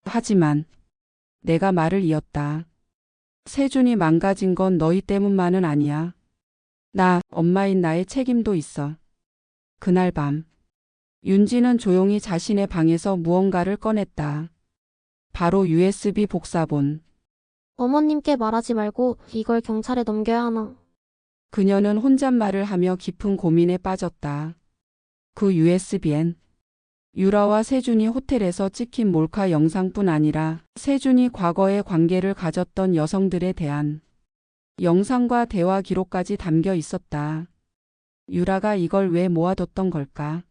하지만 내가 말을 이었다. 세준이 망가진 건 너희 때문만은 아니야. 나, 엄마인 나의 책임도 있어. 그날 밤 윤지는 조용히 자신의 방에서 무언가를 꺼냈다. 바로 USB 복사본. 어머님께 말하지 말고 이걸 경찰에 넘겨야 하나. 그녀는 혼잣말을 하며 깊은 고민에 빠졌다. 그 USB엔 유라와 세준이 호텔에서 찍힌 몰카 영상뿐 아니라 세준이 과거에 관계를 가졌던 여성들에 대한 영상과 대화 기록까지 담겨 있었다. 유라가 이걸 왜 모아뒀던 걸까?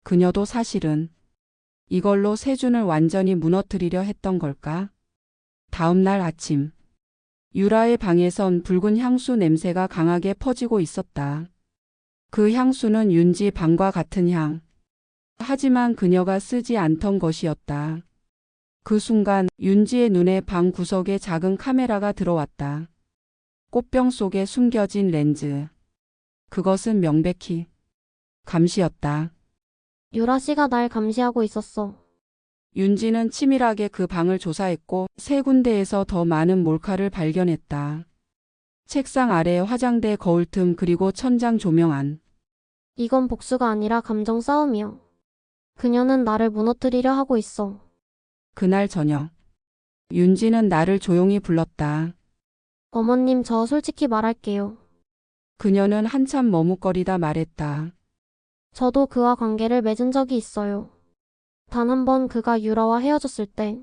그녀도 사실은 이걸로 세준을 완전히 무너뜨리려 했던 걸까? 다음 날 아침 유라의 방에선 붉은 향수 냄새가 강하게 퍼지고 있었다. 그 향수는 윤지 방과 같은 향. 하지만 그녀가 쓰지 않던 것이었다. 그 순간 윤지의 눈에 방 구석에 작은 카메라가 들어왔다. 꽃병 속에 숨겨진 렌즈. 그것은 명백히 감시였다. 유라 씨가 날 감시하고 있었어. 윤지는 치밀하게 그 방을 조사했고 세 군데에서 더 많은 몰카를 발견했다. 책상 아래 화장대 거울 틈 그리고 천장 조명 안. 이건 복수가 아니라 감정 싸움이야. 그녀는 나를 무너뜨리려 하고 있어. 그날 저녁. 윤지는 나를 조용히 불렀다. 어머님, 저 솔직히 말할게요. 그녀는 한참 머뭇거리다 말했다. 저도 그와 관계를 맺은 적이 있어요. 단 한 번 그가 유라와 헤어졌을 때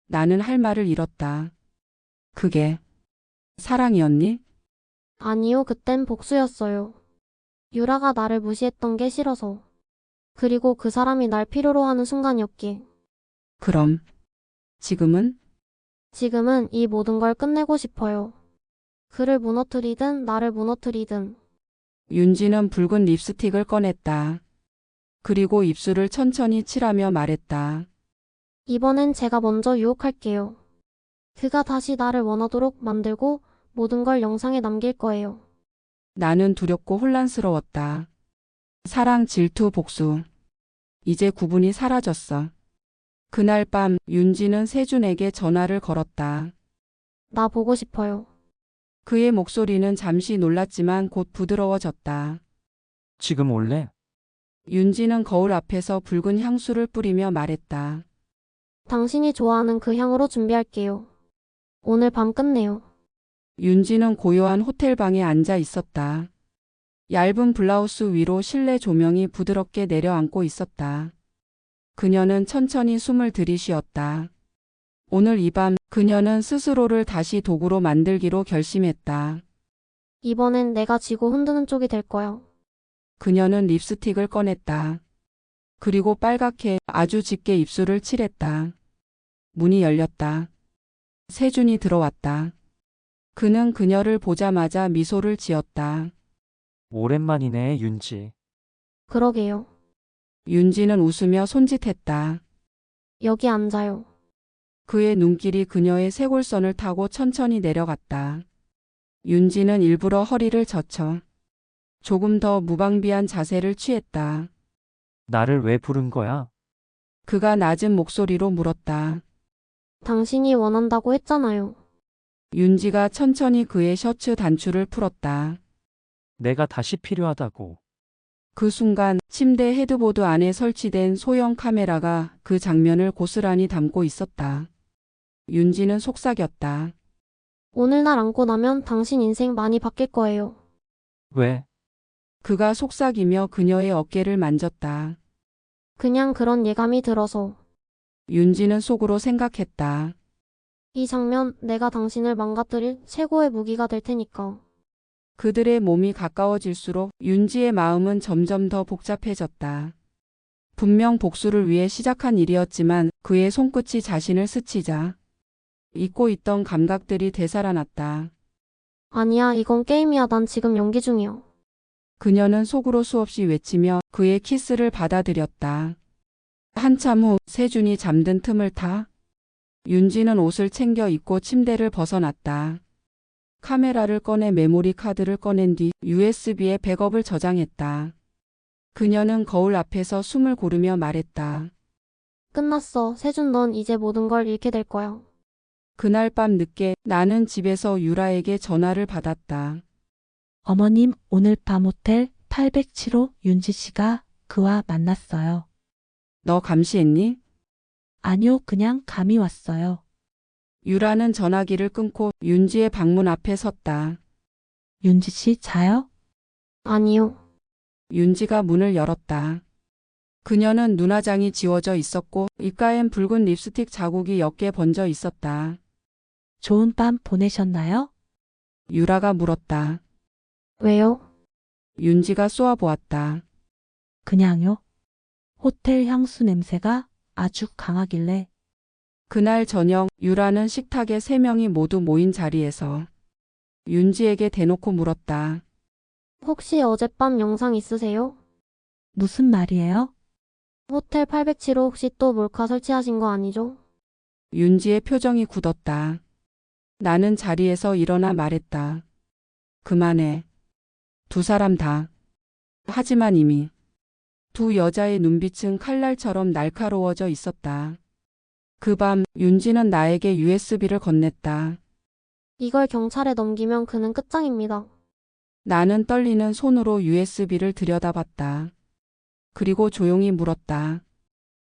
나는 할 말을 잃었다. 그게 사랑이었니? 아니요, 그땐 복수였어요. 유라가 나를 무시했던 게 싫어서. 그리고 그 사람이 날 필요로 하는 순간이었기에. 그럼 지금은? 지금은 이 모든 걸 끝내고 싶어요. 그를 무너뜨리든 나를 무너뜨리든. 윤지는 붉은 립스틱을 꺼냈다. 그리고 입술을 천천히 칠하며 말했다. 이번엔 제가 먼저 유혹할게요. 그가 다시 나를 원하도록 만들고 모든 걸 영상에 남길 거예요. 나는 두렵고 혼란스러웠다. 사랑, 질투, 복수. 이제 구분이 사라졌어. 그날 밤 윤지는 세준에게 전화를 걸었다. 나 보고 싶어요. 그의 목소리는 잠시 놀랐지만 곧 부드러워졌다. 지금 올래? 윤지는 거울 앞에서 붉은 향수를 뿌리며 말했다. 당신이 좋아하는 그 향으로 준비할게요. 오늘 밤 끝내요. 윤지는 고요한 호텔방에 앉아 있었다. 얇은 블라우스 위로 실내 조명이 부드럽게 내려앉고 있었다. 그녀는 천천히 숨을 들이쉬었다. 오늘 이 밤 그녀는 스스로를 다시 도구로 만들기로 결심했다. 이번엔 내가 지고 흔드는 쪽이 될 거야. 그녀는 립스틱을 꺼냈다. 그리고 빨갛게 아주 짙게 입술을 칠했다. 문이 열렸다. 세준이 들어왔다. 그는 그녀를 보자마자 미소를 지었다. 오랜만이네, 윤지. 그러게요. 윤지는 웃으며 손짓했다. 여기 앉아요. 그의 눈길이 그녀의 쇄골선을 타고 천천히 내려갔다. 윤지는 일부러 허리를 젖혀 조금 더 무방비한 자세를 취했다. 나를 왜 부른 거야? 그가 낮은 목소리로 물었다. 당신이 원한다고 했잖아요. 윤지가 천천히 그의 셔츠 단추를 풀었다. 내가 다시 필요하다고. 그 순간 침대 헤드보드 안에 설치된 소형 카메라가 그 장면을 고스란히 담고 있었다. 윤지는 속삭였다. 오늘 날 안고 나면 당신 인생 많이 바뀔 거예요. 왜? 그가 속삭이며 그녀의 어깨를 만졌다. 그냥 그런 예감이 들어서. 윤지는 속으로 생각했다. 이 장면 내가 당신을 망가뜨릴 최고의 무기가 될 테니까. 그들의 몸이 가까워질수록 윤지의 마음은 점점 더 복잡해졌다. 분명 복수를 위해 시작한 일이었지만 그의 손끝이 자신을 스치자 잊고 있던 감각들이 되살아났다. 아니야, 이건 게임이야. 난 지금 연기 중이야. 그녀는 속으로 수없이 외치며 그의 키스를 받아들였다. 한참 후 세준이 잠든 틈을 타 윤지는 옷을 챙겨 입고 침대를 벗어났다. 카메라를 꺼내 메모리 카드를 꺼낸 뒤 USB에 백업을 저장했다. 그녀는 거울 앞에서 숨을 고르며 말했다. 끝났어. 세준, 넌 이제 모든 걸 잃게 될 거야. 그날 밤 늦게 나는 집에서 유라에게 전화를 받았다. 어머님, 오늘 밤 호텔 807호 윤지 씨가 그와 만났어요. 너 감시했니? 아니요, 그냥 감이 왔어요. 유라는 전화기를 끊고 윤지의 방문 앞에 섰다. 윤지 씨 자요? 아니요. 윤지가 문을 열었다. 그녀는 눈화장이 지워져 있었고 입가엔 붉은 립스틱 자국이 옅게 번져 있었다. 좋은 밤 보내셨나요? 유라가 물었다. 왜요? 윤지가 쏘아보았다. 그냥요. 호텔 향수 냄새가 아주 강하길래. 그날 저녁 유라는 식탁에 3명이 모두 모인 자리에서 윤지에게 대놓고 물었다. 혹시 어젯밤 영상 있으세요? 무슨 말이에요? 호텔 807호 혹시 또 몰카 설치하신 거 아니죠? 윤지의 표정이 굳었다. 나는 자리에서 일어나 말했다. 그만해. 두 사람 다. 하지만 이미 두 여자의 눈빛은 칼날처럼 날카로워져 있었다. 그 밤 윤지는 나에게 USB를 건넸다. 이걸 경찰에 넘기면 그는 끝장입니다. 나는 떨리는 손으로 USB를 들여다봤다. 그리고 조용히 물었다.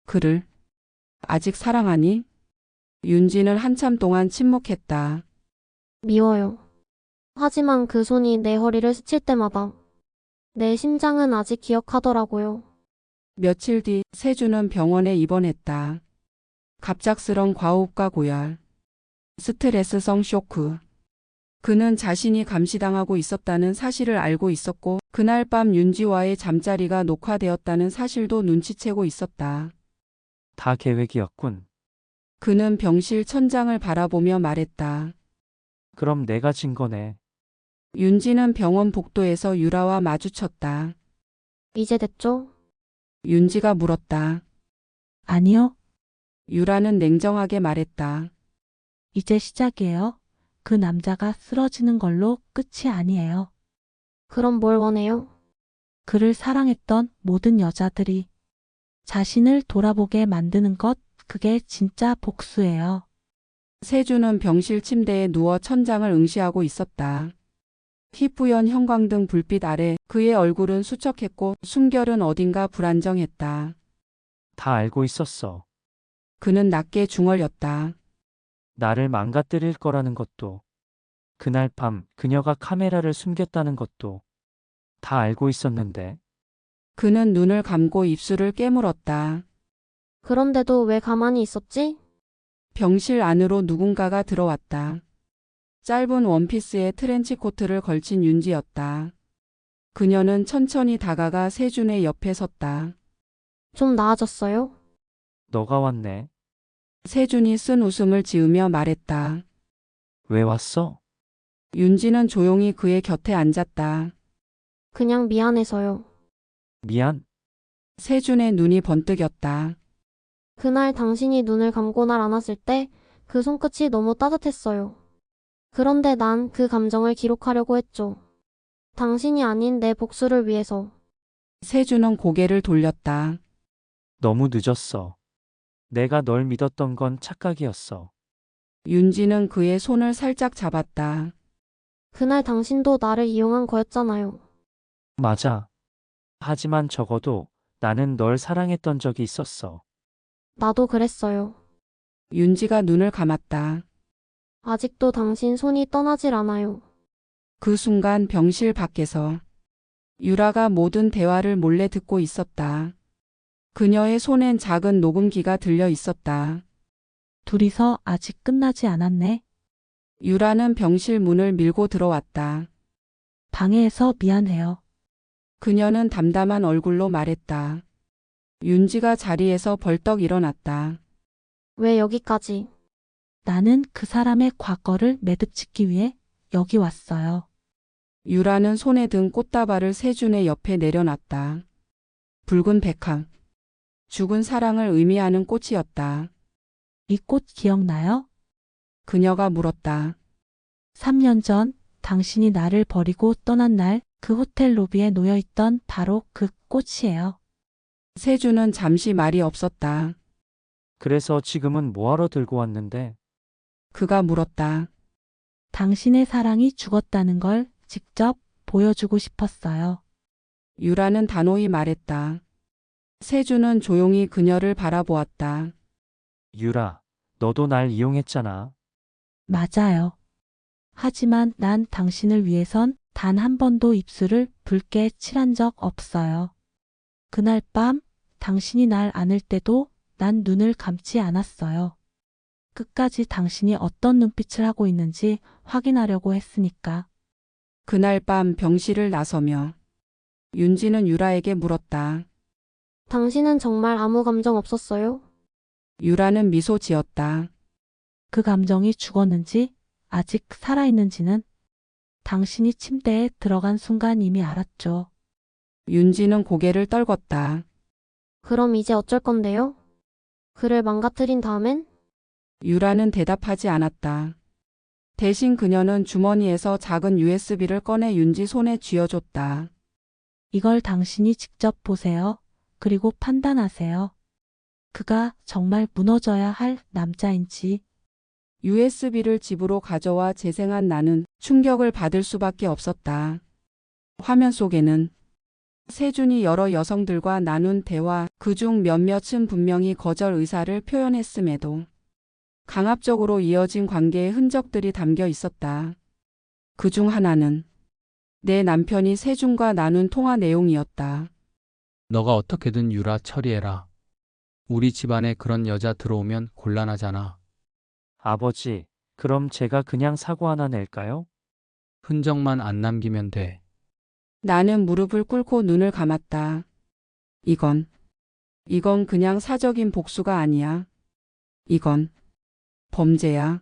그를 아직 사랑하니? 윤지는 한참 동안 침묵했다. 미워요. 하지만 그 손이 내 허리를 스칠 때마다 내 심장은 아직 기억하더라고요. 며칠 뒤 세주는 병원에 입원했다. 갑작스런 과호흡과 고열, 스트레스성 쇼크. 그는 자신이 감시당하고 있었다는 사실을 알고 있었고 그날 밤 윤지와의 잠자리가 녹화되었다는 사실도 눈치채고 있었다. 다 계획이었군. 그는 병실 천장을 바라보며 말했다. 그럼 내가 진 거네. 윤지는 병원 복도에서 유라와 마주쳤다. 이제 됐죠? 윤지가 물었다. 아니요, 유라는 냉정하게 말했다. 이제 시작이에요. 그 남자가 쓰러지는 걸로 끝이 아니에요. 그럼 뭘 원해요? 그를 사랑했던 모든 여자들이 자신을 돌아보게 만드는 것, 그게 진짜 복수예요. 세주는 병실 침대에 누워 천장을 응시하고 있었다. 희뿌연 형광등 불빛 아래 그의 얼굴은 수척했고 숨결은 어딘가 불안정했다. 다 알고 있었어. 그는 낮게 중얼렸다. 나를 망가뜨릴 거라는 것도, 그날 밤 그녀가 카메라를 숨겼다는 것도 다 알고 있었는데, 그는 눈을 감고 입술을 깨물었다. 그런데도 왜 가만히 있었지? 병실 안으로 누군가가 들어왔다. 짧은 원피스에 트렌치 코트를 걸친 윤지였다. 그녀는 천천히 다가가 세준의 옆에 섰다. 좀 나아졌어요? 너가 왔네. 세준이 쓴 웃음을 지으며 말했다. 왜 왔어? 윤지는 조용히 그의 곁에 앉았다. 그냥 미안해서요. 미안. 세준의 눈이 번뜩였다. 그날 당신이 눈을 감고 날 안았을 때 그 손끝이 너무 따뜻했어요. 그런데 난 그 감정을 기록하려고 했죠. 당신이 아닌 내 복수를 위해서. 세준은 고개를 돌렸다. 너무 늦었어. 내가 널 믿었던 건 착각이었어. 윤지는 그의 손을 살짝 잡았다. 그날 당신도 나를 이용한 거였잖아요. 맞아. 하지만 적어도 나는 널 사랑했던 적이 있었어. 나도 그랬어요. 윤지가 눈을 감았다. 아직도 당신 손이 떠나질 않아요. 그 순간 병실 밖에서 유라가 모든 대화를 몰래 듣고 있었다. 그녀의 손엔 작은 녹음기가 들려 있었다. 둘이서 아직 끝나지 않았네. 유라는 병실 문을 밀고 들어왔다. 방해해서 미안해요. 그녀는 담담한 얼굴로 말했다. 윤지가 자리에서 벌떡 일어났다. 왜 여기까지? 나는 그 사람의 과거를 매듭짓기 위해 여기 왔어요. 유라는 손에 든 꽃다발을 세준의 옆에 내려놨다. 붉은 백합. 죽은 사랑을 의미하는 꽃이었다. 이 꽃 기억나요? 그녀가 물었다. 3년 전 당신이 나를 버리고 떠난 날 그 호텔 로비에 놓여있던 바로 그 꽃이에요. 세준은 잠시 말이 없었다. 그래서 지금은 뭐하러 들고 왔는데? 그가 물었다. 당신의 사랑이 죽었다는 걸 직접 보여주고 싶었어요. 유라는 단호히 말했다. 세준은 조용히 그녀를 바라보았다. 유라, 너도 날 이용했잖아. 맞아요. 하지만 난 당신을 위해선 단 한 번도 입술을 붉게 칠한 적 없어요. 그날 밤 당신이 날 안을 때도 난 눈을 감지 않았어요. 끝까지 당신이 어떤 눈빛을 하고 있는지 확인하려고 했으니까. 그날 밤 병실을 나서며 윤지는 유라에게 물었다. 당신은 정말 아무 감정 없었어요? 유라는 미소 지었다. 그 감정이 죽었는지 아직 살아있는지는 당신이 침대에 들어간 순간 이미 알았죠. 윤지는 고개를 떨궜다. 그럼 이제 어쩔 건데요? 그를 망가뜨린 다음엔? 유라는 대답하지 않았다. 대신 그녀는 주머니에서 작은 USB를 꺼내 윤지 손에 쥐어줬다. 이걸 당신이 직접 보세요. 그리고 판단하세요. 그가 정말 무너져야 할 남자인지 USB를 집으로 가져와 재생한 나는 충격을 받을 수밖에 없었다. 화면 속에는 세준이 여러 여성들과 나눈 대화, 그중 몇몇은 분명히 거절 의사를 표현했음에도 강압적으로 이어진 관계의 흔적들이 담겨 있었다. 그중 하나는 내 남편이 세준과 나눈 통화 내용이었다. 너가 어떻게든 유라 처리해라. 우리 집안에 그런 여자 들어오면 곤란하잖아. 아버지, 그럼 제가 그냥 사고 하나 낼까요? 흔적만 안 남기면 돼. 나는 무릎을 꿇고 눈을 감았다. 이건 그냥 사적인 복수가 아니야. 이건 범죄야.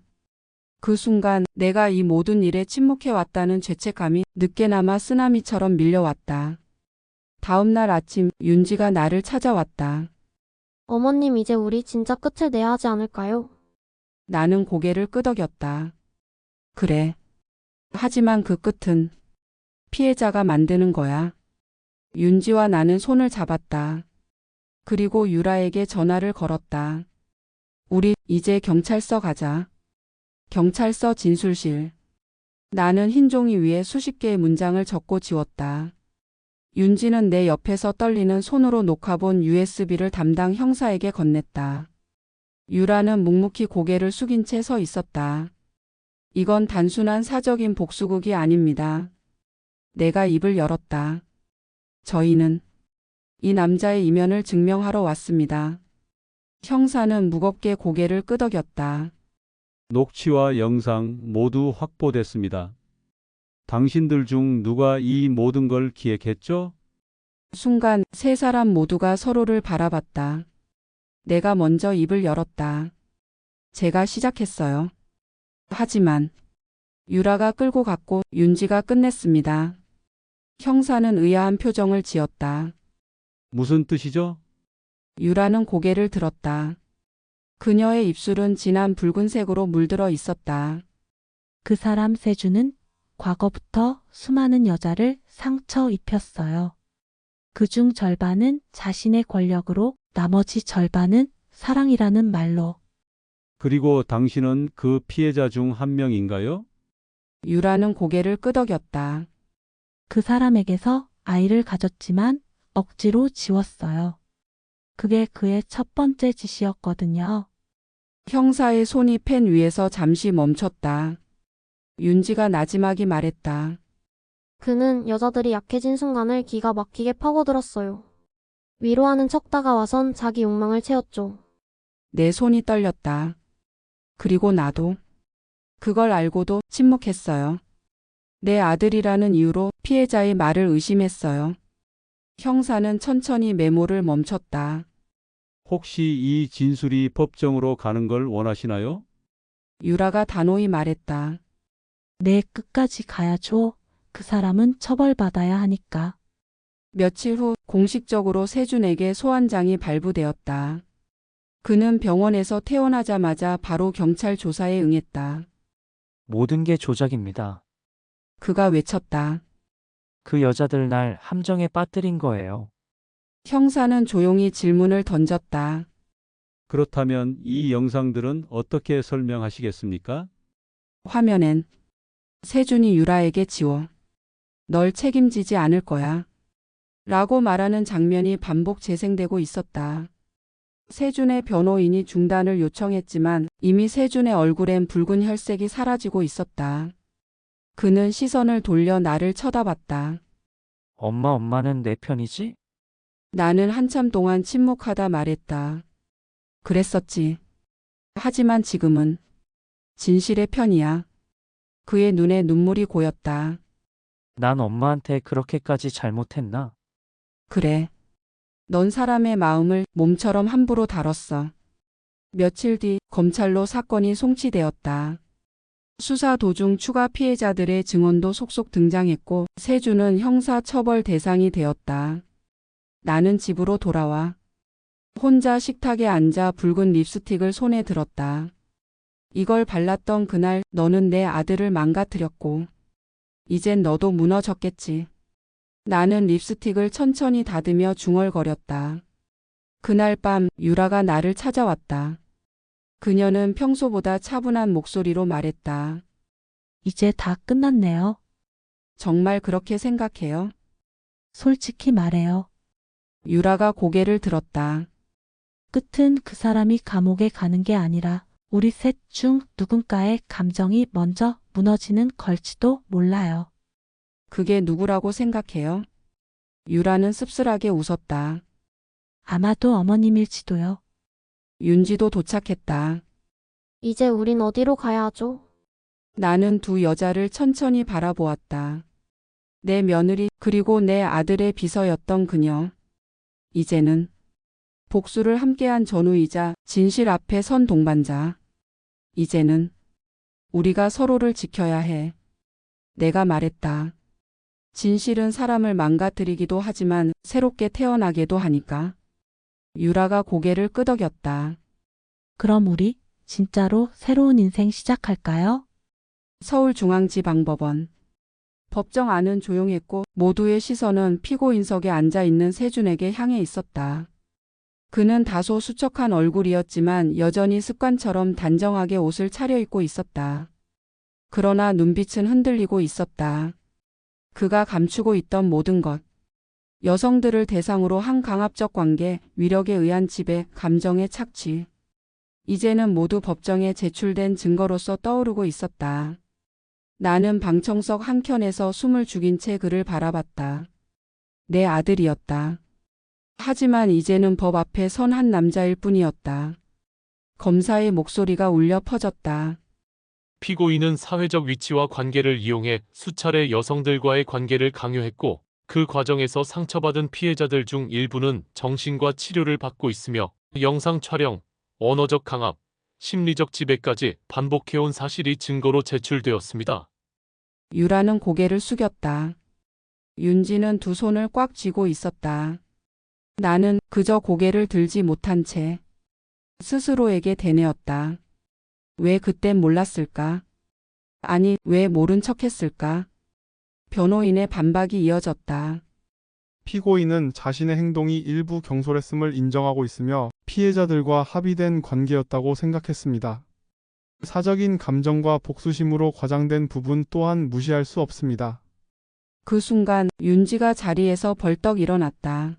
그 순간 내가 이 모든 일에 침묵해왔다는 죄책감이 늦게나마 쓰나미처럼 밀려왔다. 다음 날 아침 윤지가 나를 찾아왔다. 어머님, 이제 우리 진짜 끝을 내야 하지 않을까요? 나는 고개를 끄덕였다. 그래. 하지만 그 끝은 피해자가 만드는 거야. 윤지와 나는 손을 잡았다. 그리고 유라에게 전화를 걸었다. 우리 이제 경찰서 가자. 경찰서 진술실. 나는 흰 종이 위에 수십 개의 문장을 적고 지웠다. 윤지는 내 옆에서 떨리는 손으로 녹화본 USB를 담당 형사에게 건넸다. 유라는 묵묵히 고개를 숙인 채 서 있었다. 이건 단순한 사적인 복수극이 아닙니다. 내가 입을 열었다. 저희는 이 남자의 이면을 증명하러 왔습니다. 형사는 무겁게 고개를 끄덕였다. 녹취와 영상 모두 확보됐습니다. 당신들 중 누가 이 모든 걸 기획했죠? 순간 세 사람 모두가 서로를 바라봤다. 내가 먼저 입을 열었다. 제가 시작했어요. 하지만 유라가 끌고 갔고 윤지가 끝냈습니다. 형사는 의아한 표정을 지었다. 무슨 뜻이죠? 유라는 고개를 들었다. 그녀의 입술은 진한 붉은색으로 물들어 있었다. 그 사람 세준은 과거부터 수많은 여자를 상처 입혔어요. 그중 절반은 자신의 권력으로, 나머지 절반은 사랑이라는 말로. 그리고 당신은 그 피해자 중 한 명인가요? 유라는 고개를 끄덕였다. 그 사람에게서 아이를 가졌지만 억지로 지웠어요. 그게 그의 첫 번째 짓이었거든요. 형사의 손이 펜 위에서 잠시 멈췄다. 윤지가 나지막이 말했다. 그는 여자들이 약해진 순간을 기가 막히게 파고들었어요. 위로하는 척 다가와선 자기 욕망을 채웠죠. 내 손이 떨렸다. 그리고 나도. 그걸 알고도 침묵했어요. 내 아들이라는 이유로 피해자의 말을 의심했어요. 형사는 천천히 메모를 멈췄다. 혹시 이 진술이 법정으로 가는 걸 원하시나요? 유라가 단호히 말했다. 내 끝까지 가야죠. 그 사람은 처벌받아야 하니까. 며칠 후 공식적으로 세준에게 소환장이 발부되었다. 그는 병원에서 퇴원하자마자 바로 경찰 조사에 응했다. 모든 게 조작입니다. 그가 외쳤다. 그 여자들 날 함정에 빠뜨린 거예요. 형사는 조용히 질문을 던졌다. 그렇다면 이 영상들은 어떻게 설명하시겠습니까? 화면엔 세준이 유라에게 지워. 널 책임지지 않을 거야. 라고 말하는 장면이 반복 재생되고 있었다. 세준의 변호인이 중단을 요청했지만 이미 세준의 얼굴엔 붉은 혈색이 사라지고 있었다. 그는 시선을 돌려 나를 쳐다봤다. 엄마는 내 편이지? 나는 한참 동안 침묵하다 말했다. 그랬었지. 하지만 지금은 진실의 편이야. 그의 눈에 눈물이 고였다. 난 엄마한테 그렇게까지 잘못했나? 그래. 넌 사람의 마음을 몸처럼 함부로 다뤘어. 며칠 뒤 검찰로 사건이 송치되었다. 수사 도중 추가 피해자들의 증언도 속속 등장했고 세준은 형사 처벌 대상이 되었다. 나는 집으로 돌아와 혼자 식탁에 앉아 붉은 립스틱을 손에 들었다. 이걸 발랐던 그날 너는 내 아들을 망가뜨렸고 이젠 너도 무너졌겠지. 나는 립스틱을 천천히 다듬며 중얼거렸다. 그날 밤 유라가 나를 찾아왔다. 그녀는 평소보다 차분한 목소리로 말했다. 이제 다 끝났네요. 정말 그렇게 생각해요? 솔직히 말해요. 유라가 고개를 들었다. 끝은 그 사람이 감옥에 가는 게 아니라 우리 셋 중 누군가의 감정이 먼저 무너지는 걸지도 몰라요. 그게 누구라고 생각해요? 유라는 씁쓸하게 웃었다. 아마도 어머님일지도요. 윤지도 도착했다. 이제 우린 어디로 가야 하죠? 나는 두 여자를 천천히 바라보았다. 내 며느리 그리고 내 아들의 비서였던 그녀. 이제는 복수를 함께한 전우이자 진실 앞에 선 동반자. 이제는 우리가 서로를 지켜야 해. 내가 말했다. 진실은 사람을 망가뜨리기도 하지만 새롭게 태어나게도 하니까. 유라가 고개를 끄덕였다. 그럼 우리 진짜로 새로운 인생 시작할까요? 서울중앙지방법원. 법정 안은 조용했고 모두의 시선은 피고인석에 앉아있는 세준에게 향해 있었다. 그는 다소 수척한 얼굴이었지만 여전히 습관처럼 단정하게 옷을 차려입고 있었다. 그러나 눈빛은 흔들리고 있었다. 그가 감추고 있던 모든 것. 여성들을 대상으로 한 강압적 관계, 위력에 의한 지배, 감정의 착취. 이제는 모두 법정에 제출된 증거로서 떠오르고 있었다. 나는 방청석 한켠에서 숨을 죽인 채 그를 바라봤다. 내 아들이었다. 하지만 이제는 법 앞에 선 한 남자일 뿐이었다. 검사의 목소리가 울려 퍼졌다. 피고인은 사회적 위치와 관계를 이용해 수차례 여성들과의 관계를 강요했고 그 과정에서 상처받은 피해자들 중 일부는 정신과 치료를 받고 있으며 영상 촬영, 언어적 강압, 심리적 지배까지 반복해온 사실이 증거로 제출되었습니다. 유라는 고개를 숙였다. 윤지는 두 손을 꽉 쥐고 있었다. 나는 그저 고개를 들지 못한 채 스스로에게 되뇌었다. 왜 그땐 몰랐을까? 아니, 왜 모른 척했을까? 변호인의 반박이 이어졌다. 피고인은 자신의 행동이 일부 경솔했음을 인정하고 있으며 피해자들과 합의된 관계였다고 생각했습니다. 사적인 감정과 복수심으로 과장된 부분 또한 무시할 수 없습니다. 그 순간 윤지가 자리에서 벌떡 일어났다.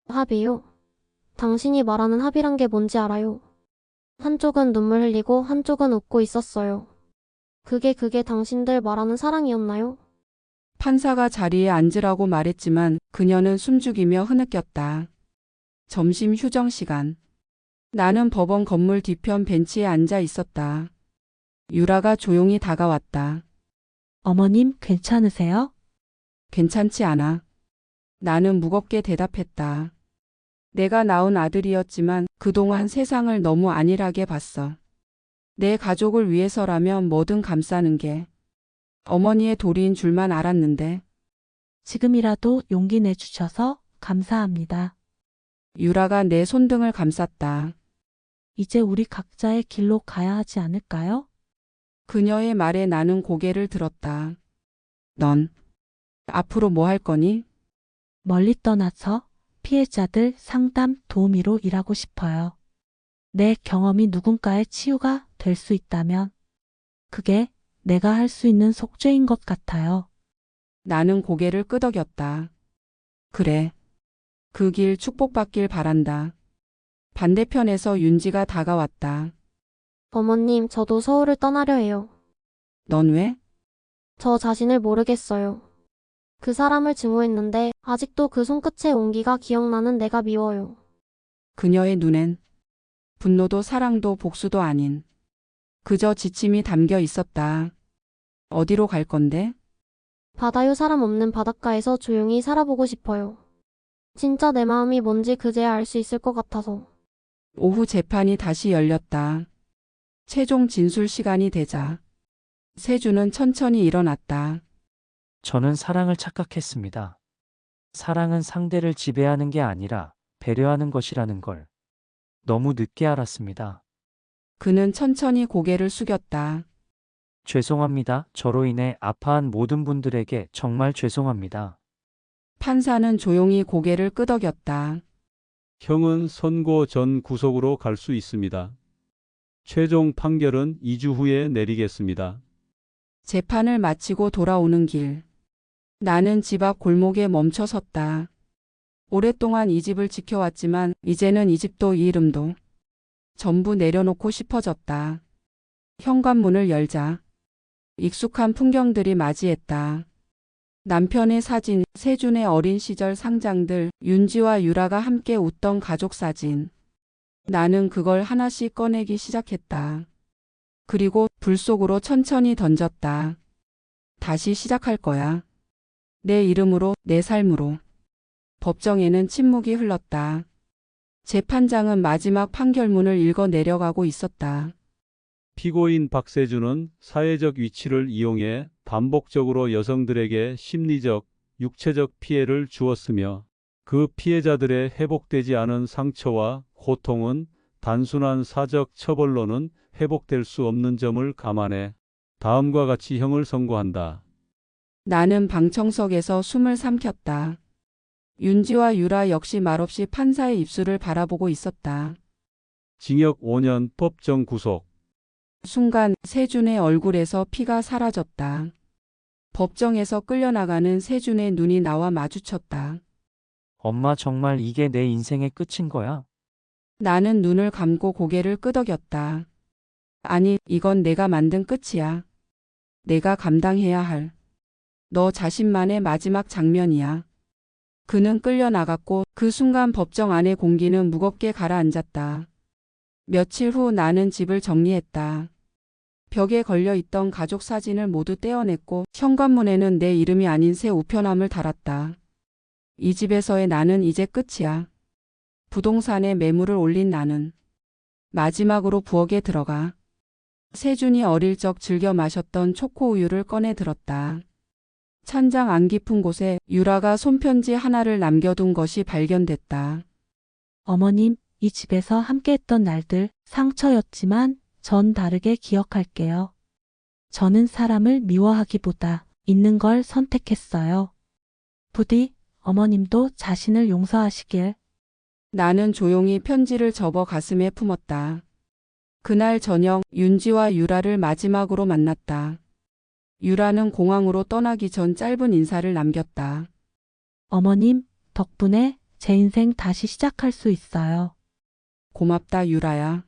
합의요? 당신이 말하는 합의란 게 뭔지 알아요? 한쪽은 눈물 흘리고 한쪽은 웃고 있었어요. 그게 당신들 말하는 사랑이었나요? 판사가 자리에 앉으라고 말했지만 그녀는 숨죽이며 흐느꼈다. 점심 휴정 시간. 나는 법원 건물 뒤편 벤치에 앉아 있었다. 유라가 조용히 다가왔다. 어머님 괜찮으세요? 괜찮지 않아. 나는 무겁게 대답했다. 내가 낳은 아들이었지만 그동안 세상을 너무 안일하게 봤어. 내 가족을 위해서라면 뭐든 감싸는 게 어머니의 도리인 줄만 알았는데. 지금이라도 용기 내주셔서 감사합니다. 유라가 내 손등을 감쌌다. 이제 우리 각자의 길로 가야 하지 않을까요? 그녀의 말에 나는 고개를 들었다. 넌 앞으로 뭐 할 거니? 멀리 떠나서 피해자들 상담 도우미로 일하고 싶어요. 내 경험이 누군가의 치유가 될 수 있다면 그게 내가 할 수 있는 속죄인 것 같아요. 나는 고개를 끄덕였다. 그래. 그 길 축복받길 바란다. 반대편에서 윤지가 다가왔다. 어머님, 저도 서울을 떠나려 해요. 넌 왜? 저 자신을 모르겠어요. 그 사람을 증오했는데 아직도 그 손끝의 온기가 기억나는 내가 미워요. 그녀의 눈엔 분노도 사랑도 복수도 아닌 그저 지침이 담겨 있었다. 어디로 갈 건데? 바다요, 사람 없는 바닷가에서 조용히 살아보고 싶어요. 진짜 내 마음이 뭔지 그제야 알 수 있을 것 같아서. 오후 재판이 다시 열렸다. 최종 진술 시간이 되자 세준은 천천히 일어났다. 저는 사랑을 착각했습니다. 사랑은 상대를 지배하는 게 아니라 배려하는 것이라는 걸 너무 늦게 알았습니다. 그는 천천히 고개를 숙였다. 죄송합니다. 저로 인해 아파한 모든 분들에게 정말 죄송합니다. 판사는 조용히 고개를 끄덕였다. 형은 선고 전 구속으로 갈 수 있습니다. 최종 판결은 2주 후에 내리겠습니다. 재판을 마치고 돌아오는 길. 나는 집 앞 골목에 멈춰 섰다. 오랫동안 이 집을 지켜왔지만 이제는 이 집도 이 이름도 전부 내려놓고 싶어졌다. 현관문을 열자 익숙한 풍경들이 맞이했다. 남편의 사진, 세준의 어린 시절 상장들, 윤지와 유라가 함께 웃던 가족 사진. 나는 그걸 하나씩 꺼내기 시작했다. 그리고 불 속으로 천천히 던졌다. 다시 시작할 거야. 내 이름으로, 내 삶으로. 법정에는 침묵이 흘렀다. 재판장은 마지막 판결문을 읽어 내려가고 있었다. 피고인 박세준은 사회적 위치를 이용해 반복적으로 여성들에게 심리적, 육체적 피해를 주었으며 그 피해자들의 회복되지 않은 상처와 고통은 단순한 사적 처벌로는 회복될 수 없는 점을 감안해 다음과 같이 형을 선고한다. 나는 방청석에서 숨을 삼켰다. 윤지와 유라 역시 말없이 판사의 입술을 바라보고 있었다. 징역 5년 법정 구속. 순간 세준의 얼굴에서 피가 사라졌다. 법정에서 끌려나가는 세준의 눈이 나와 마주쳤다. 엄마 정말 이게 내 인생의 끝인 거야? 나는 눈을 감고 고개를 끄덕였다. 아니, 이건 내가 만든 끝이야. 내가 감당해야 할. 너 자신만의 마지막 장면이야. 그는 끌려나갔고 그 순간 법정 안의 공기는 무겁게 가라앉았다. 며칠 후 나는 집을 정리했다. 벽에 걸려있던 가족 사진을 모두 떼어냈고 현관문에는 내 이름이 아닌 새 우편함을 달았다. 이 집에서의 나는 이제 끝이야. 부동산에 매물을 올린 나는 마지막으로 부엌에 들어가 세준이 어릴 적 즐겨 마셨던 초코우유를 꺼내 들었다. 찬장 안 깊은 곳에 유라가 손편지 하나를 남겨둔 것이 발견됐다. 어머님, 이 집에서 함께했던 날들 상처였지만 전 다르게 기억할게요. 저는 사람을 미워하기보다 있는 걸 선택했어요. 부디 어머님도 자신을 용서하시길. 나는 조용히 편지를 접어 가슴에 품었다. 그날 저녁 윤지와 유라를 마지막으로 만났다. 유라는 공항으로 떠나기 전 짧은 인사를 남겼다. 어머님, 덕분에 제 인생 다시 시작할 수 있어요. 고맙다 유라야.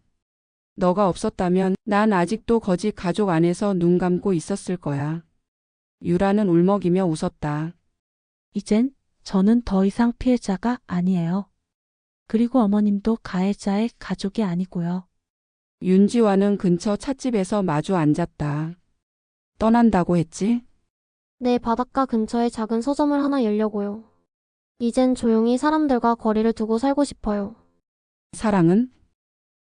너가 없었다면 난 아직도 거짓 가족 안에서 눈 감고 있었을 거야. 유라는 울먹이며 웃었다. 이젠 저는 더 이상 피해자가 아니에요. 그리고 어머님도 가해자의 가족이 아니고요. 윤지와는 근처 찻집에서 마주 앉았다. 떠난다고 했지? 내 바닷가 근처에 작은 서점을 하나 열려고요. 이젠 조용히 사람들과 거리를 두고 살고 싶어요. 사랑은?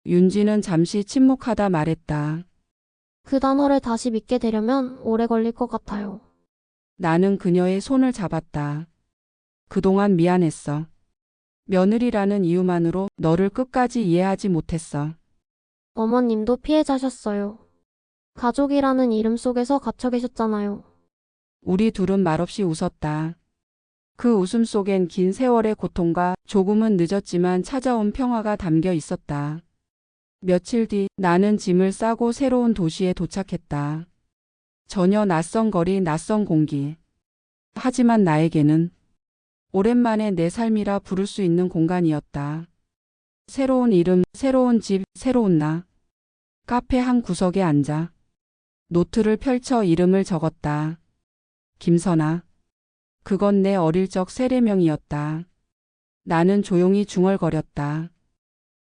윤지는 잠시 침묵하다 말했다. 그 단어를 다시 믿게 되려면 오래 걸릴 것 같아요. 나는 그녀의 손을 잡았다. 그동안 미안했어. 며느리라는 이유만으로 너를 끝까지 이해하지 못했어. 어머님도 피해자셨어요. 가족이라는 이름 속에서 갇혀 계셨잖아요. 우리 둘은 말없이 웃었다. 그 웃음 속엔 긴 세월의 고통과 조금은 늦었지만 찾아온 평화가 담겨 있었다. 며칠 뒤 나는 짐을 싸고 새로운 도시에 도착했다. 전혀 낯선 거리, 낯선 공기. 하지만 나에게는 오랜만에 내 삶이라 부를 수 있는 공간이었다. 새로운 이름, 새로운 집, 새로운 나. 카페 한 구석에 앉아 노트를 펼쳐 이름을 적었다. 김선아. 그건 내 어릴 적 세례명이었다. 나는 조용히 중얼거렸다.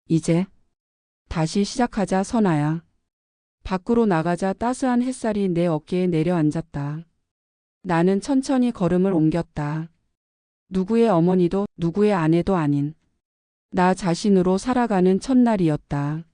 이제 다시 시작하자 선아야. 밖으로 나가자 따스한 햇살이 내 어깨에 내려앉았다. 나는 천천히 걸음을 옮겼다. 누구의 어머니도 누구의 아내도 아닌 나 자신으로 살아가는 첫날이었다.